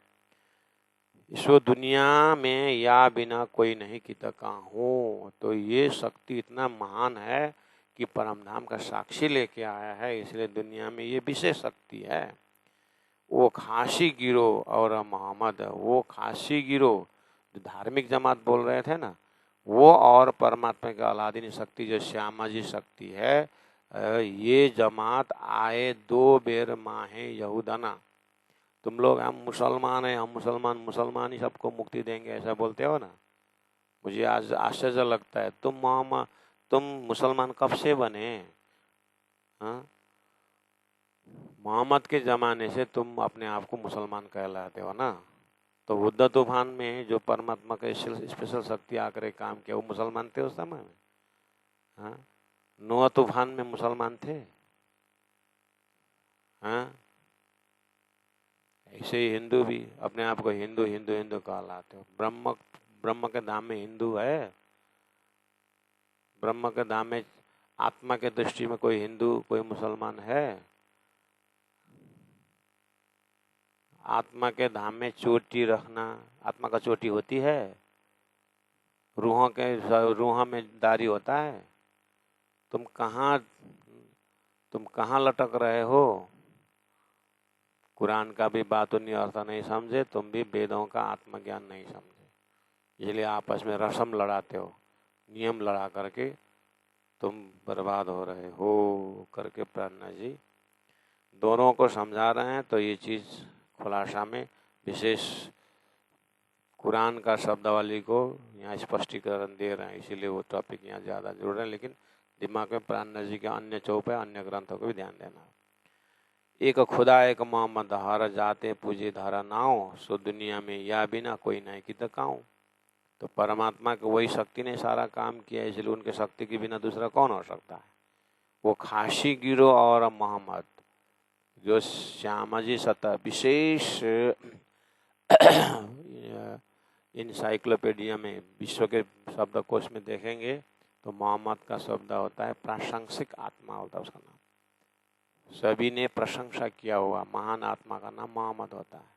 ईश्वर दुनिया में या बिना कोई नहीं की तका हूँ, तो ये शक्ति इतना महान है कि परमधाम का साक्षी लेके आया है, इसलिए दुनिया में ये विशेष शक्ति है। वो खासी गिरो और मोहम्मद, वो खासी गिरो जो धार्मिक जमात बोल रहे थे ना, वो और परमात्मा का अलादीनी शक्ति जो श्यामाजी शक्ति है, ये जमात आए 2 बेर माहे यहूदना। तुम लोग हम मुसलमान हैं, हम मुसलमान ही सबको मुक्ति देंगे ऐसा बोलते हो ना, मुझे आज आश्चर्य लगता है। तुम मुसलमान कब से बने? हाँ, मोहम्मद के ज़माने से तुम अपने आप को मुसलमान कहलाते हो ना। तो बुद्ध तूफान में जो परमात्मा का स्पेशल शक्ति आकर काम किया, वो मुसलमान थे उस समय में? हाँ, नोआ तूफान में मुसलमान थे? हाँ, ऐसे ही हिंदू भी अपने आप को हिंदू हिंदू हिंदू कहलाते हो। ब्रह्म के धाम में हिंदू है? ब्रह्म के धाम में आत्मा के दृष्टि में कोई हिंदू कोई मुसलमान है? आत्मा के धाम में चोटी रखना, आत्मा का चोटी होती है? रूह में दाढ़ी होता है? तुम कहाँ लटक रहे हो? कुरान का भी बातुनी अर्थ नहीं समझे, तुम भी वेदों का आत्मज्ञान नहीं समझे, इसलिए आपस में रस्म लड़ाते हो, नियम लड़ा करके तुम बर्बाद हो रहे हो करके प्रार्थना जी दोनों को समझा रहे हैं। तो ये चीज़ खुलासा में विशेष कुरान का शब्दावली को यहाँ स्पष्टीकरण दे रहे हैं, इसीलिए वो टॉपिक यहाँ ज़्यादा जुड़ रहे हैं। लेकिन दिमाग में प्रार्थना जी के अन्य चौपाई अन्य ग्रंथों को भी ध्यान देना। एक खुदा एक मोहम्मद, हर जाते पूजे धारा नाव, सो दुनिया में या बिना कोई नहीं की तकाऊं। तो परमात्मा की वही शक्ति ने सारा काम किया, इसलिए उनके शक्ति के बिना दूसरा कौन हो सकता है? वो खासी गिरो और मोहम्मद जो श्यामाजी सत्ता विशेष इंसाइक्लोपीडिया में, विश्व के शब्दकोश में देखेंगे तो मोहम्मद का शब्द होता है प्राशंसिक आत्मा, होता है उसका नाम। सभी ने प्रशंसा किया हुआ महान आत्मा का नाम मोहम्मद होता है।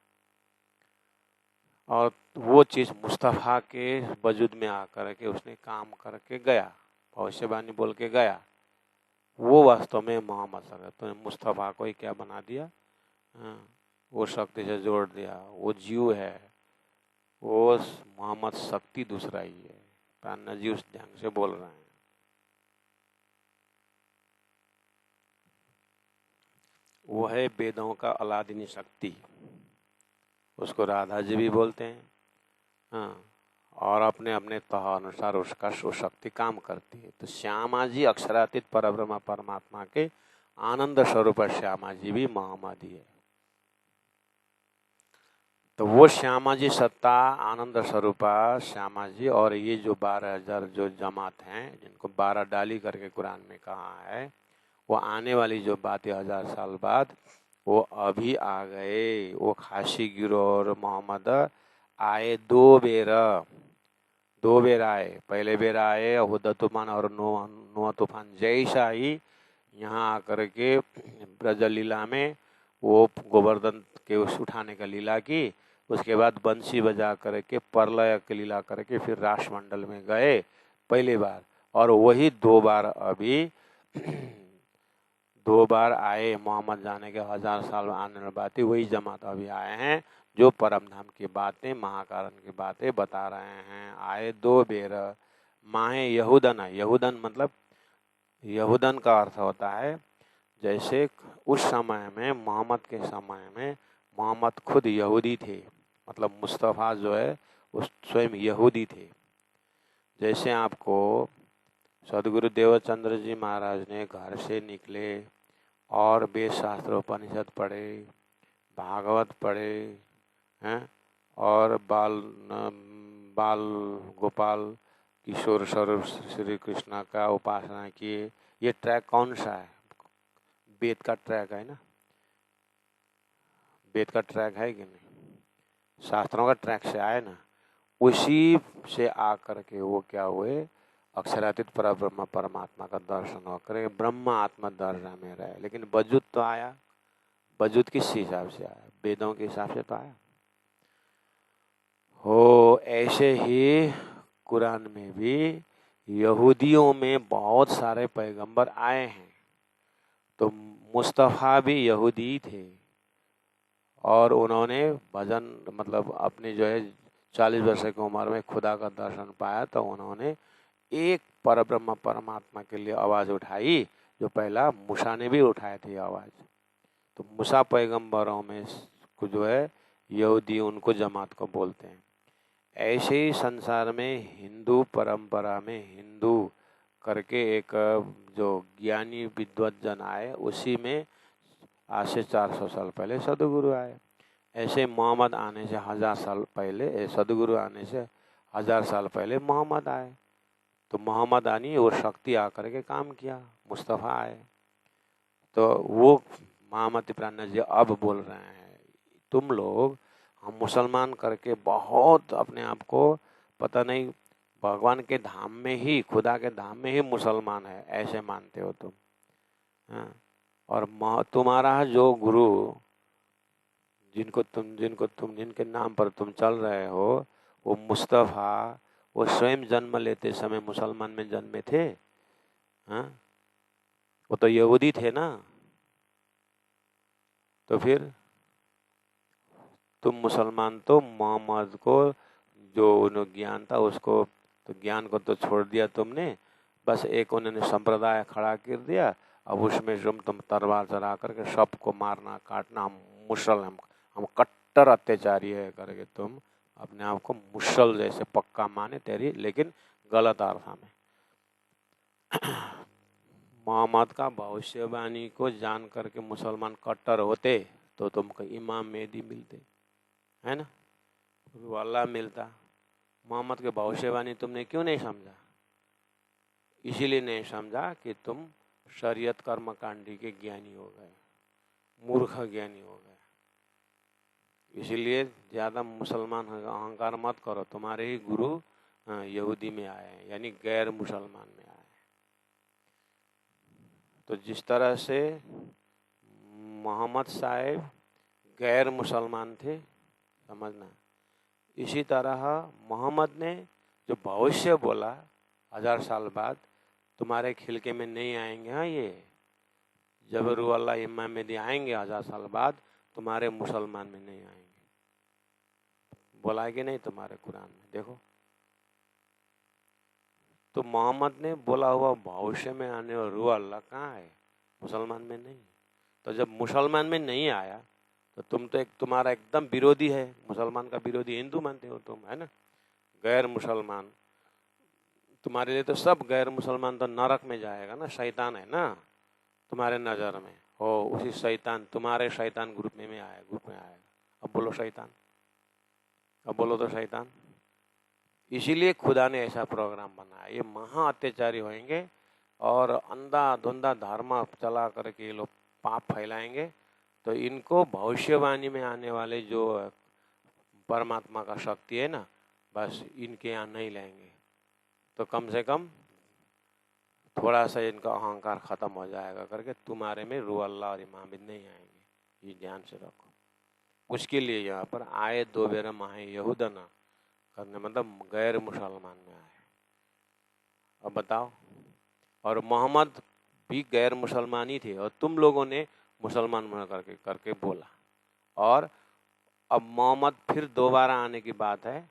और वो चीज़ मुस्तफ़ा के वजूद में आकर के उसने काम करके गया, भविष्यवाणी बोल के गया, वो वास्तव में मोहम्मद सर। तो मुस्तफ़ा को ही क्या बना दिया, हाँ, वो शक्ति से जोड़ दिया, वो जीव है, वो मोहम्मद शक्ति दूसरा ही है। प्राण जी उस ढंग से बोल रहे हैं। वो है वेदों का अलादीनी शक्ति, उसको राधा जी भी बोलते हैं। हाँ, और अपने अपने तह अनुसार उसका शक्ति काम करती है। तो श्यामा जी अक्षरातीत परब्रह्म परमात्मा के आनंद स्वरूप श्यामा जी भी मोहम्मद ही है। तो वो श्यामा जी सत्ता आनंद स्वरूपा श्यामा जी, और ये जो 12,000 जो जमात हैं, जिनको 12 डाली करके कुरान में कहा है, वो आने वाली जो बात है 1000 साल बाद, वो अभी आ गए। वो खासी गिरो और मोहम्मद आए दो बेर आए। पहले बेर आए हुदा तूफान और नोआ तूफान जैसा ही यहाँ आकर के ब्रज लीला में वो गोवर्धन के उस उठाने का लीला की। उसके बाद बंसी बजा करके प्रलय की लीला करके फिर राष्ट्रमंडल में गए पहली बार, और वही 2 बार अभी 2 बार आए। मोहम्मद जाने के 1000 साल आने बाद ही वही जमात अभी आए हैं, जो परम धाम की बातें, महाकारण की बातें बता रहे हैं। आए 2 बेर माहे यहूदन है। यहूदन मतलब, यहूदन का अर्थ होता है जैसे उस समय में, मोहम्मद के समय में, मोहम्मद खुद यहूदी थे, मतलब मुस्तफ़ा जो है वो स्वयं यहूदी थे। जैसे आपको सदगुरु देवचंद्र जी महाराज ने घर से निकले और वेद शास्त्र उपनिषद पढ़े, भागवत पढ़े हैं, और बाल गोपाल किशोर स्वरूप श्री कृष्ण का उपासना किए। ये ट्रैक कौन सा है? वेद का ट्रैक है ना, वेद का ट्रैक है कि नहीं? शास्त्रों का ट्रैक से आए ना, उसी से आकर के वो क्या हुए, अक्षरातीत परब्रह्म परमात्मा का दर्शन होकर ब्रह्म आत्मा दर्जा में रहे। लेकिन वजूद तो आया, वजूद किस हिसाब से आया? वेदों के हिसाब से तो आया हो। ऐसे ही कुरान में भी यहूदियों में बहुत सारे पैगंबर आए हैं। तो मुस्तफ़ा भी यहूदी थे, और उन्होंने भजन, मतलब अपने जो है 40 वर्ष की उम्र में खुदा का दर्शन पाया। तो उन्होंने एक परब्रह्म परमात्मा के लिए आवाज़ उठाई, जो पहला मूसा ने भी उठाई थी आवाज़। तो मूसा पैगंबरों में जो है यहूदी, उनको जमात को बोलते हैं। ऐसे ही संसार में हिंदू परंपरा में हिंदू करके एक जो ज्ञानी विद्वत आए, उसी में आज से 400 साल पहले सदगुरु आए। ऐसे मोहम्मद आने से 1000 साल पहले, सदगुरु आने से 1000 साल पहले मोहम्मद आए। तो मोहम्मद आनी वो शक्ति आकर के काम किया, मुस्तफ़ा आए। तो वो महामती प्राण जी अब बोल रहे हैं, तुम लोग हम मुसलमान करके बहुत अपने आप को पता नहीं भगवान के धाम में ही, खुदा के धाम में ही मुसलमान है ऐसे मानते हो तुम। हाँ? और तुम्हारा जो गुरु, जिनके नाम पर तुम चल रहे हो, वो मुस्तफ़ा, वो स्वयं जन्म लेते समय मुसलमान में जन्मे थे। हाँ? वो तो यहूदी थे ना। तो फिर तुम मुसलमान तो मोहम्मद को जो ज्ञान था उसको, तो ज्ञान को तो छोड़ दिया तुमने, बस एक उन्होंने संप्रदाय खड़ा कर दिया। अब उसमें तुम तलवार चला करके सबको मारना काटना, हम कट्टर अत्याचारी है करके तुम अपने आप को मुसल जैसे पक्का माने तेरी, लेकिन गलत अर्थ में। मोहम्मद का भविष्यवाणी को जान करके मुसलमान कट्टर होते तो तुमको इमाम मेहदी मिलते, है ना, वो अल्लाह मिलता। मोहम्मद के भविष्यवाणी तुमने क्यों नहीं समझा? इसीलिए नहीं समझा कि तुम शरीयत कर्मकांडी के ज्ञानी हो गए, मूर्ख ज्ञानी हो गए। इसीलिए ज़्यादा मुसलमान अहंकार मत करो, तुम्हारे ही गुरु यहूदी में आए हैं, यानी गैर मुसलमान में आए। तो जिस तरह से मोहम्मद साहेब गैर मुसलमान थे, समझना, इसी तरह मोहम्मद ने जो भविष्य बोला 1000 साल बाद तुम्हारे खिलके में नहीं आएंगे, हाँ, ये जब रूह अल्लाह इमाम मेहदी आएंगे 1000 साल बाद, तुम्हारे मुसलमान में नहीं आएंगे। बोला है कि नहीं तुम्हारे कुरान में? देखो, तो मोहम्मद ने बोला हुआ भविष्य में आने वाला रूह अल्लाह कहाँ है? मुसलमान में नहीं। तो जब मुसलमान में नहीं आया तो तुम तो तुम्हारा एकदम विरोधी है, मुसलमान का विरोधी हिंदू मानते हो तुम, है ना? गैर मुसलमान, तुम्हारे लिए तो सब गैर मुसलमान तो नरक में जाएगा ना, शैतान है ना तुम्हारे नज़र में, हो उसी शैतान, तुम्हारे शैतान ग्रुप में आएगा। अब बोलो शैतान, अब बोलो तो शैतान। इसीलिए खुदा ने ऐसा प्रोग्राम बनाया। ये महा अत्याचारी होंगे और अंधा-धुंधा धर्म चला करके ये लोग पाप फैलाएंगे। तो इनको भविष्यवाणी में आने वाले जो परमात्मा का शक्ति है ना, बस इनके यहाँ नहीं लेंगे, तो कम से कम थोड़ा सा इनका अहंकार खत्म हो जाएगा करके तुम्हारे में रूह अल्लाह और इमाम नहीं आएंगे। ये ध्यान से रखो। उसके लिए यहाँ पर आए दो बेरा माहे यहूदना करने, मतलब गैर मुसलमान में आए। अब बताओ, और मोहम्मद भी गैर मुसलमान ही थे और तुम लोगों ने मुसलमान करके बोला। और अब मोहम्मद फिर दोबारा आने की बात है,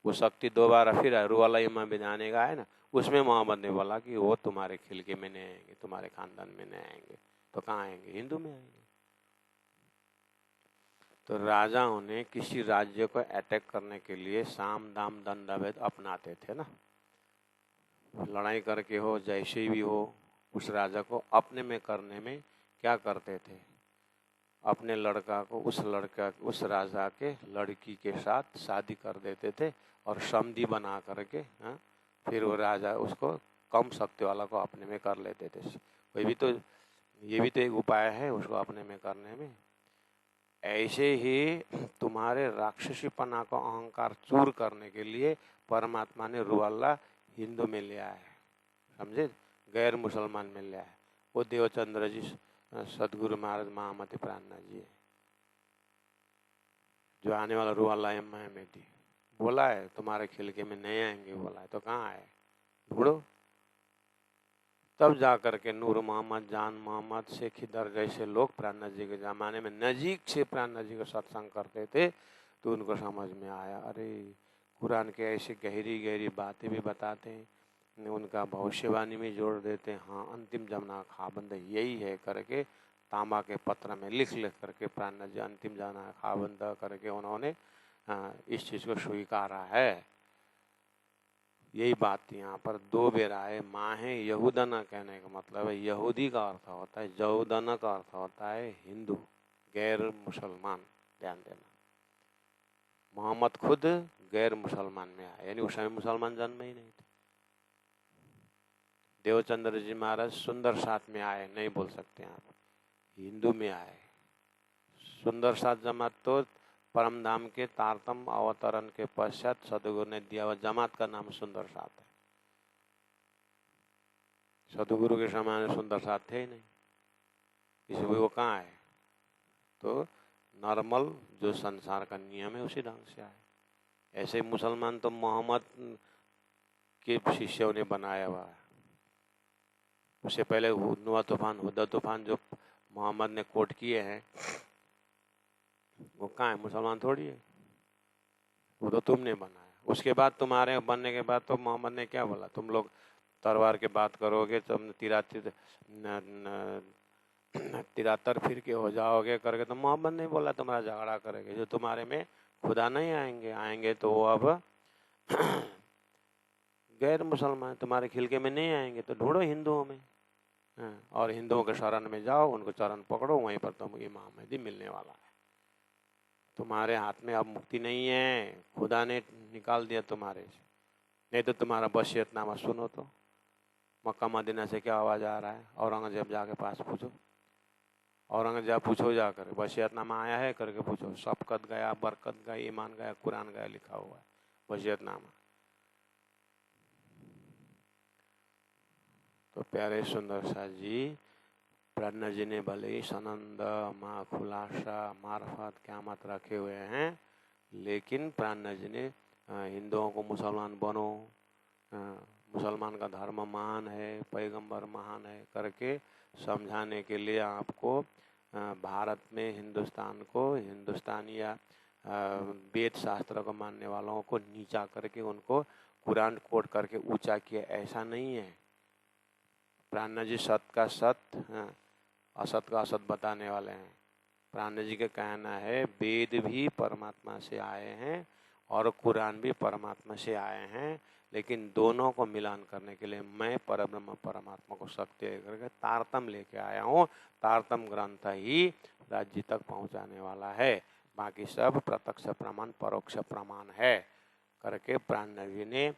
वो शक्ति दोबारा फिर रूह अल्लाह इमाम बिन आने का है ना, उसमें मोहम्मद ने बोला कि वो तुम्हारे खिलके में नहीं आएंगे, तुम्हारे खानदान में नहीं आएंगे। तो कहाँ आएंगे? हिंदू में आएंगे। तो राजाओं ने किसी राज्य को अटैक करने के लिए साम दाम दंडाभेद अपनाते थे ना, लड़ाई करके हो जैसे भी हो, उस राजा को अपने में करने में क्या करते थे? अपने लड़का को उस राजा के लड़की के साथ शादी कर देते थे और समधी बना करके, हाँ, फिर वो राजा उसको कम शक्ति वाला को अपने में कर लेते थे। ये भी तो एक उपाय है उसको अपने में करने में। ऐसे ही तुम्हारे राक्षसीपना को अहंकार चूर करने के लिए परमात्मा ने रूह अल्लाह हिंदू में लिया है, समझे? गैर मुसलमान में लिया है। वो देवचंद्र जी, सदगुरु महाराज महामति प्राणनाथ जी है, जो आने वाला रूह अल्लाह इमाम मेहदी बोला है तुम्हारे खिलके में नहीं आएंगे, बोला है। तो कहाँ आए? ढूंढो। तब जा कर के नूर मोहम्मद, जान मोहम्मद, शेख दर जैसे लोग प्राणनाथ जी के ज़माने में नजीक से प्राणनाथ जी का सत्संग करते थे, तो उनको समझ में आया, अरे कुरान के ऐसी गहरी गहरी बातें भी बताते हैं, उनका भविष्यवाणी में जोड़ देते हैं। हाँ, अंतिम जमाना खाबंद यही है करके तांबा के पत्र में लिख करके प्राणनाथ जी अंतिम जमाना खाबंद करके उन्होंने इस चीज़ को स्वीकारा है। यही बात यहाँ पर दो बेर आए। माहे यहूदना कहने का मतलब है, यहूदी का अर्थ होता है, जहूदना का अर्थ होता है हिंदू, गैर मुसलमान। ध्यान देना, मोहम्मद खुद गैर मुसलमान में आए, यानी उस समय मुसलमान जन्म ही नहीं थे। देवचंद्र जी महाराज सुंदर साथ में आए, नहीं बोल सकते आप, हिंदू में आए। सुंदर साथ जमात तो परम धाम के तारतम अवतरण के पश्चात सदगुरु ने दिया हुआ जमात का नाम सुंदर साथ है। सदगुरु के समान सुंदर साथ थे ही नहीं, इसलिए वो कहाँ है? तो नॉर्मल जो संसार का नियम है उसी ढंग से आए। ऐसे मुसलमान तो मोहम्मद के शिष्यों ने बनाया हुआ है। उससे पहले नुआ तूफान, हुदा तूफान जो मोहम्मद ने कोट किए हैं, वो कहाँ है? मुसलमान थोड़ी है, वो तो तुमने बनाया। उसके बाद तुम्हारे बनने के बाद तो मोहम्मद ने क्या बोला? तुम लोग तलवार के बात करोगे, तुम तिरातर फिर के हो जाओगे करके, तो मोहम्मद ने बोला तुम्हारा झगड़ा करेंगे, जो तुम्हारे में खुदा नहीं आएंगे तो वो अब गैर मुसलमान तुम्हारे खिलके में नहीं आएंगे, तो ढूंढो हिंदुओं में, और हिंदुओं के शरण में जाओ, उनको चरण पकड़ो, वहीं पर तुम इमाम मेहदी मिलने वाला है। तुम्हारे हाथ में अब मुक्ति नहीं है, खुदा ने निकाल दिया तुम्हारे से। नहीं तो तुम्हारा वसीयतनामा सुनो तो, मक्का मदीना से क्या आवाज़ आ रहा है? औरंगजेब जाके पास पूछो, औरंगजेब पूछो जाकर, वसीयतनामा आया है करके पूछो, शफकत गया, बरकत गया, ईमान गया, कुरान गया लिखा हुआ है वसीयतनामा। तो प्यारे सुंदर सा जी, प्रज्ञा जी ने भले ही सनंद, माँ खुलासा, मार्फत, क़यामत रखे हुए हैं, लेकिन प्रज्ञा जी ने हिंदुओं को मुसलमान बनो, मुसलमान का धर्म महान है, पैगंबर महान है करके समझाने के लिए आपको भारत में हिंदुस्तान को, हिंदुस्तानी या वेद शास्त्र को मानने वालों को नीचा करके उनको कुरान कोट करके ऊंचा किया, ऐसा नहीं है। प्राणा जी सत का सत, असत का असत बताने वाले हैं। प्राणा जी का कहना है वेद भी परमात्मा से आए हैं और कुरान भी परमात्मा से आए हैं, लेकिन दोनों को मिलान करने के लिए मैं परब्रह्म परमात्मा को शक्ति करके तारतम लेके आया हूँ। तारतम ग्रंथ ही राज्य तक पहुँचाने वाला है, बाकी सब प्रत्यक्ष प्रमाण परोक्ष प्रमाण है करके प्राणा जी ने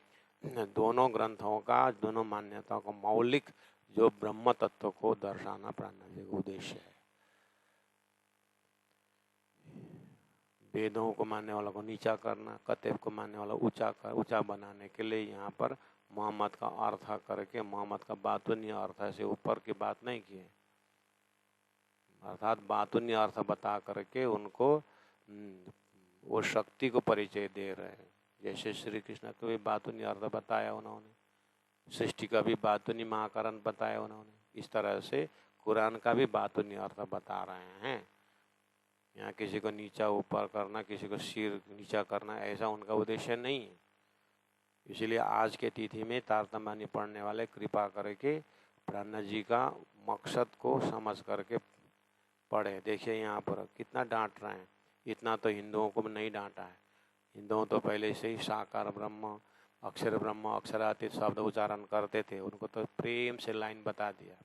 दोनों ग्रंथों का, दोनों मान्यताओं को मौलिक जो ब्रह्म तत्व को दर्शाना प्राणा जी का उद्देश्य है। वेदों को मानने वालों को नीचा करना, कतेब को मानने वाला ऊंचा बनाने के लिए यहाँ पर मोहम्मद का अर्थ करके, मोहम्मद का बातुनी अर्थ से ऊपर की बात नहीं की है, अर्थात बातुनी अर्थ बता करके उनको वो शक्ति को परिचय दे रहे हैं। जैसे श्री कृष्ण को भी बातुनी अर्थ बताया उन्होंने, सृष्टि का भी बातुनी महाकरण बताया उन्होंने, इस तरह से कुरान का भी बातुनी अर्थ बता रहे हैं। यहाँ किसी को नीचा ऊपर करना, किसी को सिर नीचा करना, ऐसा उनका उद्देश्य नहीं है। इसलिए आज के तिथि में तारतम्य पढ़ने वाले कृपा करके प्राणा जी का मकसद को समझ करके पढ़े। देखिए यहाँ पर कितना डांट रहे हैं, इतना तो हिंदुओं को नहीं डांटा है। हिंदुओं तो पहले से ही साकार ब्रह्म, अक्षरातीत शब्द उच्चारण करते थे, उनको तो प्रेम से लाइन बता दिया।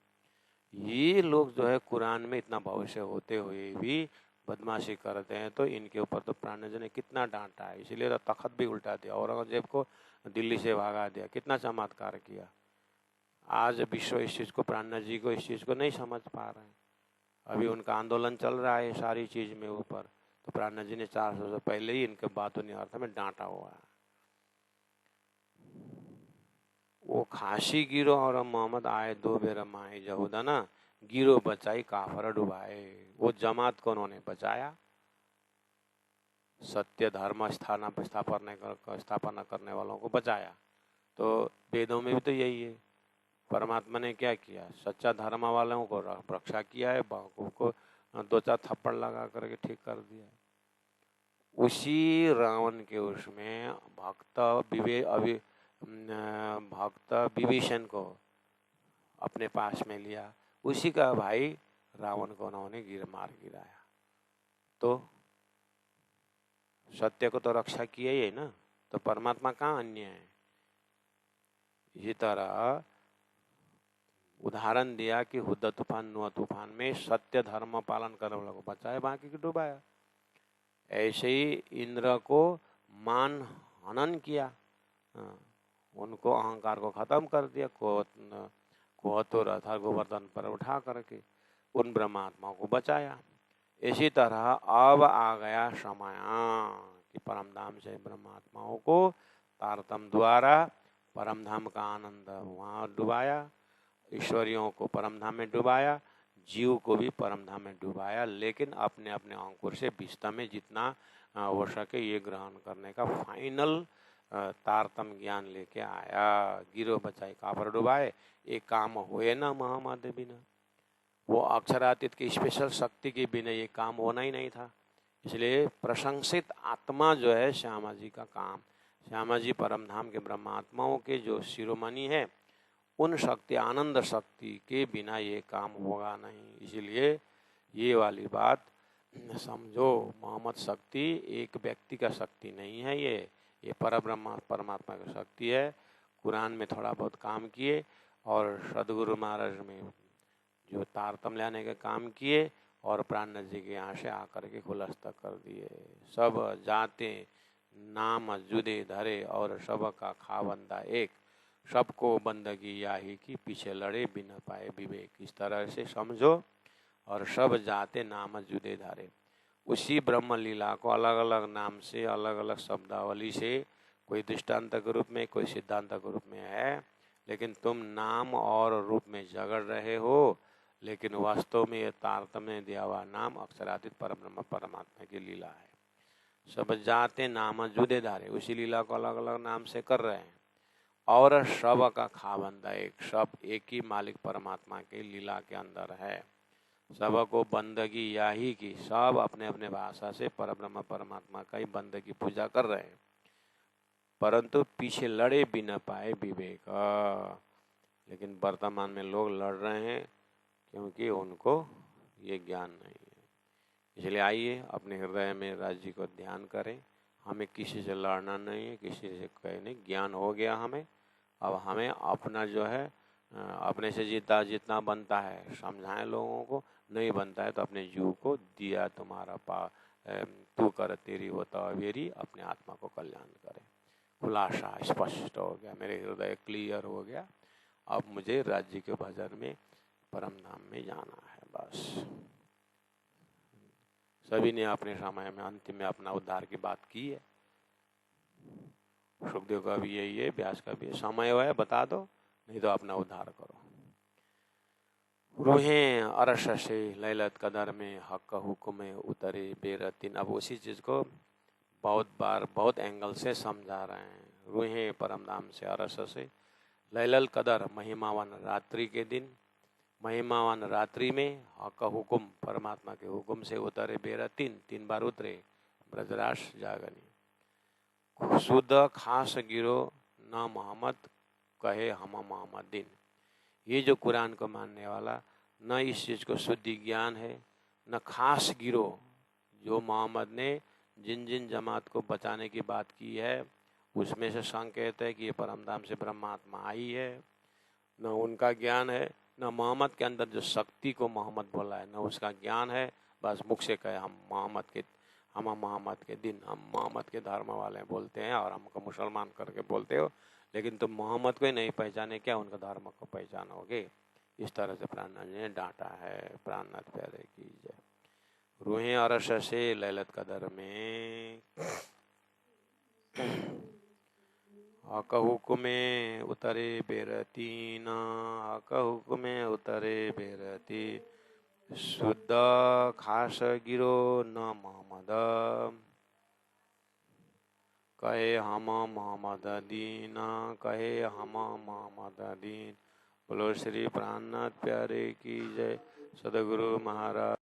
ये लोग जो है कुरान में इतना भविष्य होते हुए भी बदमाशी करते हैं, तो इनके ऊपर तो प्राणा जी ने कितना डांटा है। इसीलिए तो तख्त भी उल्टा दिया, औरंगजेब को दिल्ली से भगा दिया, कितना चमत्कार किया। आज विश्व इस चीज़ को, प्राणा जी को इस चीज़ को नहीं समझ पा रहे हैं। अभी उनका आंदोलन चल रहा है सारी चीज़ में ऊपर, तो प्राणा जी ने 400 से पहले ही इनके बातों अर्थ में डांटा हुआ है। वो खांसी गिरो और मोहम्मद आए दो बेर माए जहूदा ना, गिरो बचाई काफर डुबाए। वो जमात को उन्होंने बचाया, सत्य धर्म स्थापना करने वालों को बचाया। तो वेदों में भी तो यही है, परमात्मा ने क्या किया, सच्चा धर्म वालों को रक्षा किया है, बाकी को 2-4 थप्पड़ लगा करके ठीक कर दिया है। उसी रावण के उसमें भक्त विभीषण को अपने पास में लिया, उसी का भाई रावण को उन्होंने मार गिराया। तो सत्य को तो रक्षा किया ही है ना, तो परमात्मा कहाँ अन्य है। इसी तरह उदाहरण दिया कि हुद्दा तूफान, नुआ तूफान में सत्य धर्म पालन करने वालों को बचाया, बाकी को डुबाया। ऐसे ही इंद्र को मान हनन किया, उनको अहंकार को खत्म कर दिया, को रथा गोवर्धन पर उठा करके उन ब्रह्मात्माओं को बचाया। इसी तरह अब आ गया समय कि परमधाम से ब्रह्मात्माओं को तारतम द्वारा परमधाम का आनंद वहाँ डुबाया, ईश्वरियों को परमधाम में डुबाया, जीव को भी परमधाम में डुबाया, लेकिन अपने अपने अंकुर से विस्ता में जितना हो सके ये ग्रहण करने का फाइनल तारतम ज्ञान लेके आया। गिरो बचाई काफर डुबाए, एक काम हुए ना महामादे बिना। वो अक्षरातीत की स्पेशल शक्ति के बिना ये काम होना ही नहीं था। इसलिए प्रशंसित आत्मा जो है श्यामा जी का काम, श्यामा जी परमधाम के ब्रह्मात्माओं के जो शिरोमणि है, उन शक्ति, आनंद शक्ति के बिना ये काम होगा नहीं। इसलिए ये वाली बात समझो, मोहम्मद शक्ति एक व्यक्ति का शक्ति नहीं है, ये परब्रह्म परमात्मा की शक्ति है। कुरान में थोड़ा बहुत काम किए और सदगुरु महाराज में जो तारतम लाने के काम किए और प्राणनाथ जी के यहाँ से आकर के खुलस्त कर दिए। सब जाते नाम जुदे धरे और सब का खावंदा एक, सबको बंदगी याही की पीछे लड़े बिना पाए विवेक। इस तरह से समझो और सब जाते नाम जुदे धारे। उसी ब्रह्म लीला को अलग अलग नाम से, अलग अलग शब्दावली से, कोई दृष्टांत के रूप में, कोई सिद्धांत के रूप में है, लेकिन तुम नाम और रूप में झगड़ रहे हो, लेकिन वास्तव में ये तारतम्य दिया हुआ नाम अक्षरातीत परब्रह्म परमात्मा की लीला है। सब जाते नाम जुदे धारे, उसी लीला को अलग अलग नाम से कर रहे हैं, और सब का खाबंदा एक, सब एक ही मालिक परमात्मा के लीला के अंदर है। सबको बंदगी यही की, सब अपने अपने भाषा से परब्रह्म परमात्मा का ही बंदगी पूजा कर रहे हैं, परंतु पीछे लड़े भी न पाए विवेक। लेकिन वर्तमान में लोग लड़ रहे हैं क्योंकि उनको ये ज्ञान नहीं है। इसलिए आइए अपने हृदय में राज्य को ध्यान करें। हमें किसी से लड़ना नहीं है, किसी से कहीं नहीं, ज्ञान हो गया हमें। अब हमें अपना जो है अपने से जितना बनता है समझाएं लोगों को, नहीं बनता है तो अपने जीव को दिया तुम्हारा तू कर तेरी होता अवेरी, अपने आत्मा को कल्याण करे। खुलासा स्पष्ट हो गया, मेरे हृदय क्लियर हो गया। अब मुझे राज्य के भजन में परम धाम में जाना है बस। सभी ने अपने समय में अंतिम में अपना उद्धार की बात की है। सुखदेव का भी यही है, व्यास का भी समय है, बता दो, नहीं तो अपना उद्धार करो। रूहें अरस से लैलत कदर में हक हुक्म उतरे बेरतीन। अब उसी चीज को बहुत बार बहुत एंगल से समझा रहे हैं। रूहें परमधाम से अरस से, लैलल कदर महिमावान रात्रि के दिन, महिमावान रात्रि में हक हुक्म परमात्मा के हुक्म से उतरे बेरतीन, 3 बार उतरे ब्रजराज जागनी। शुद्ध खास गिरो न मोहम्मद कहे हम मोहम्मदीन। ये जो कुरान को मानने वाला न इस चीज़ को शुद्धि ज्ञान है, न खास गिरो, जो मोहम्मद ने जिन जिन जमात को बचाने की बात की है उसमें से संकेत है कि ये परमधाम से ब्रह्मात्मा आई है, न उनका ज्ञान है, न मोहम्मद के अंदर जो शक्ति को मोहम्मद बोला है न उसका ज्ञान है। बस मुख से कहे हम मोहम्मद के दिन, हम मोहम्मद के धर्म वाले बोलते हैं और हमको मुसलमान करके बोलते हो, लेकिन तुम मोहम्मद को ही नहीं पहचाने, क्या उनका धर्म को पहचानोगे? इस तरह से प्राणनाथ जी ने डांटा है। प्राणनाथ प्यारे की जय। रूहें अरश से लैलत कदर में हक हुक्मे उतरे बेरतीन, हक हुक्मे उतरे बेरती। शुद्ध खास गिरो न मोहम्मद कहे हम मोहम्मद दीन, कहे हम मोहम्मद दीन। बोलो श्री प्राणनाथ प्यारे की जय। सदगुरु महाराज।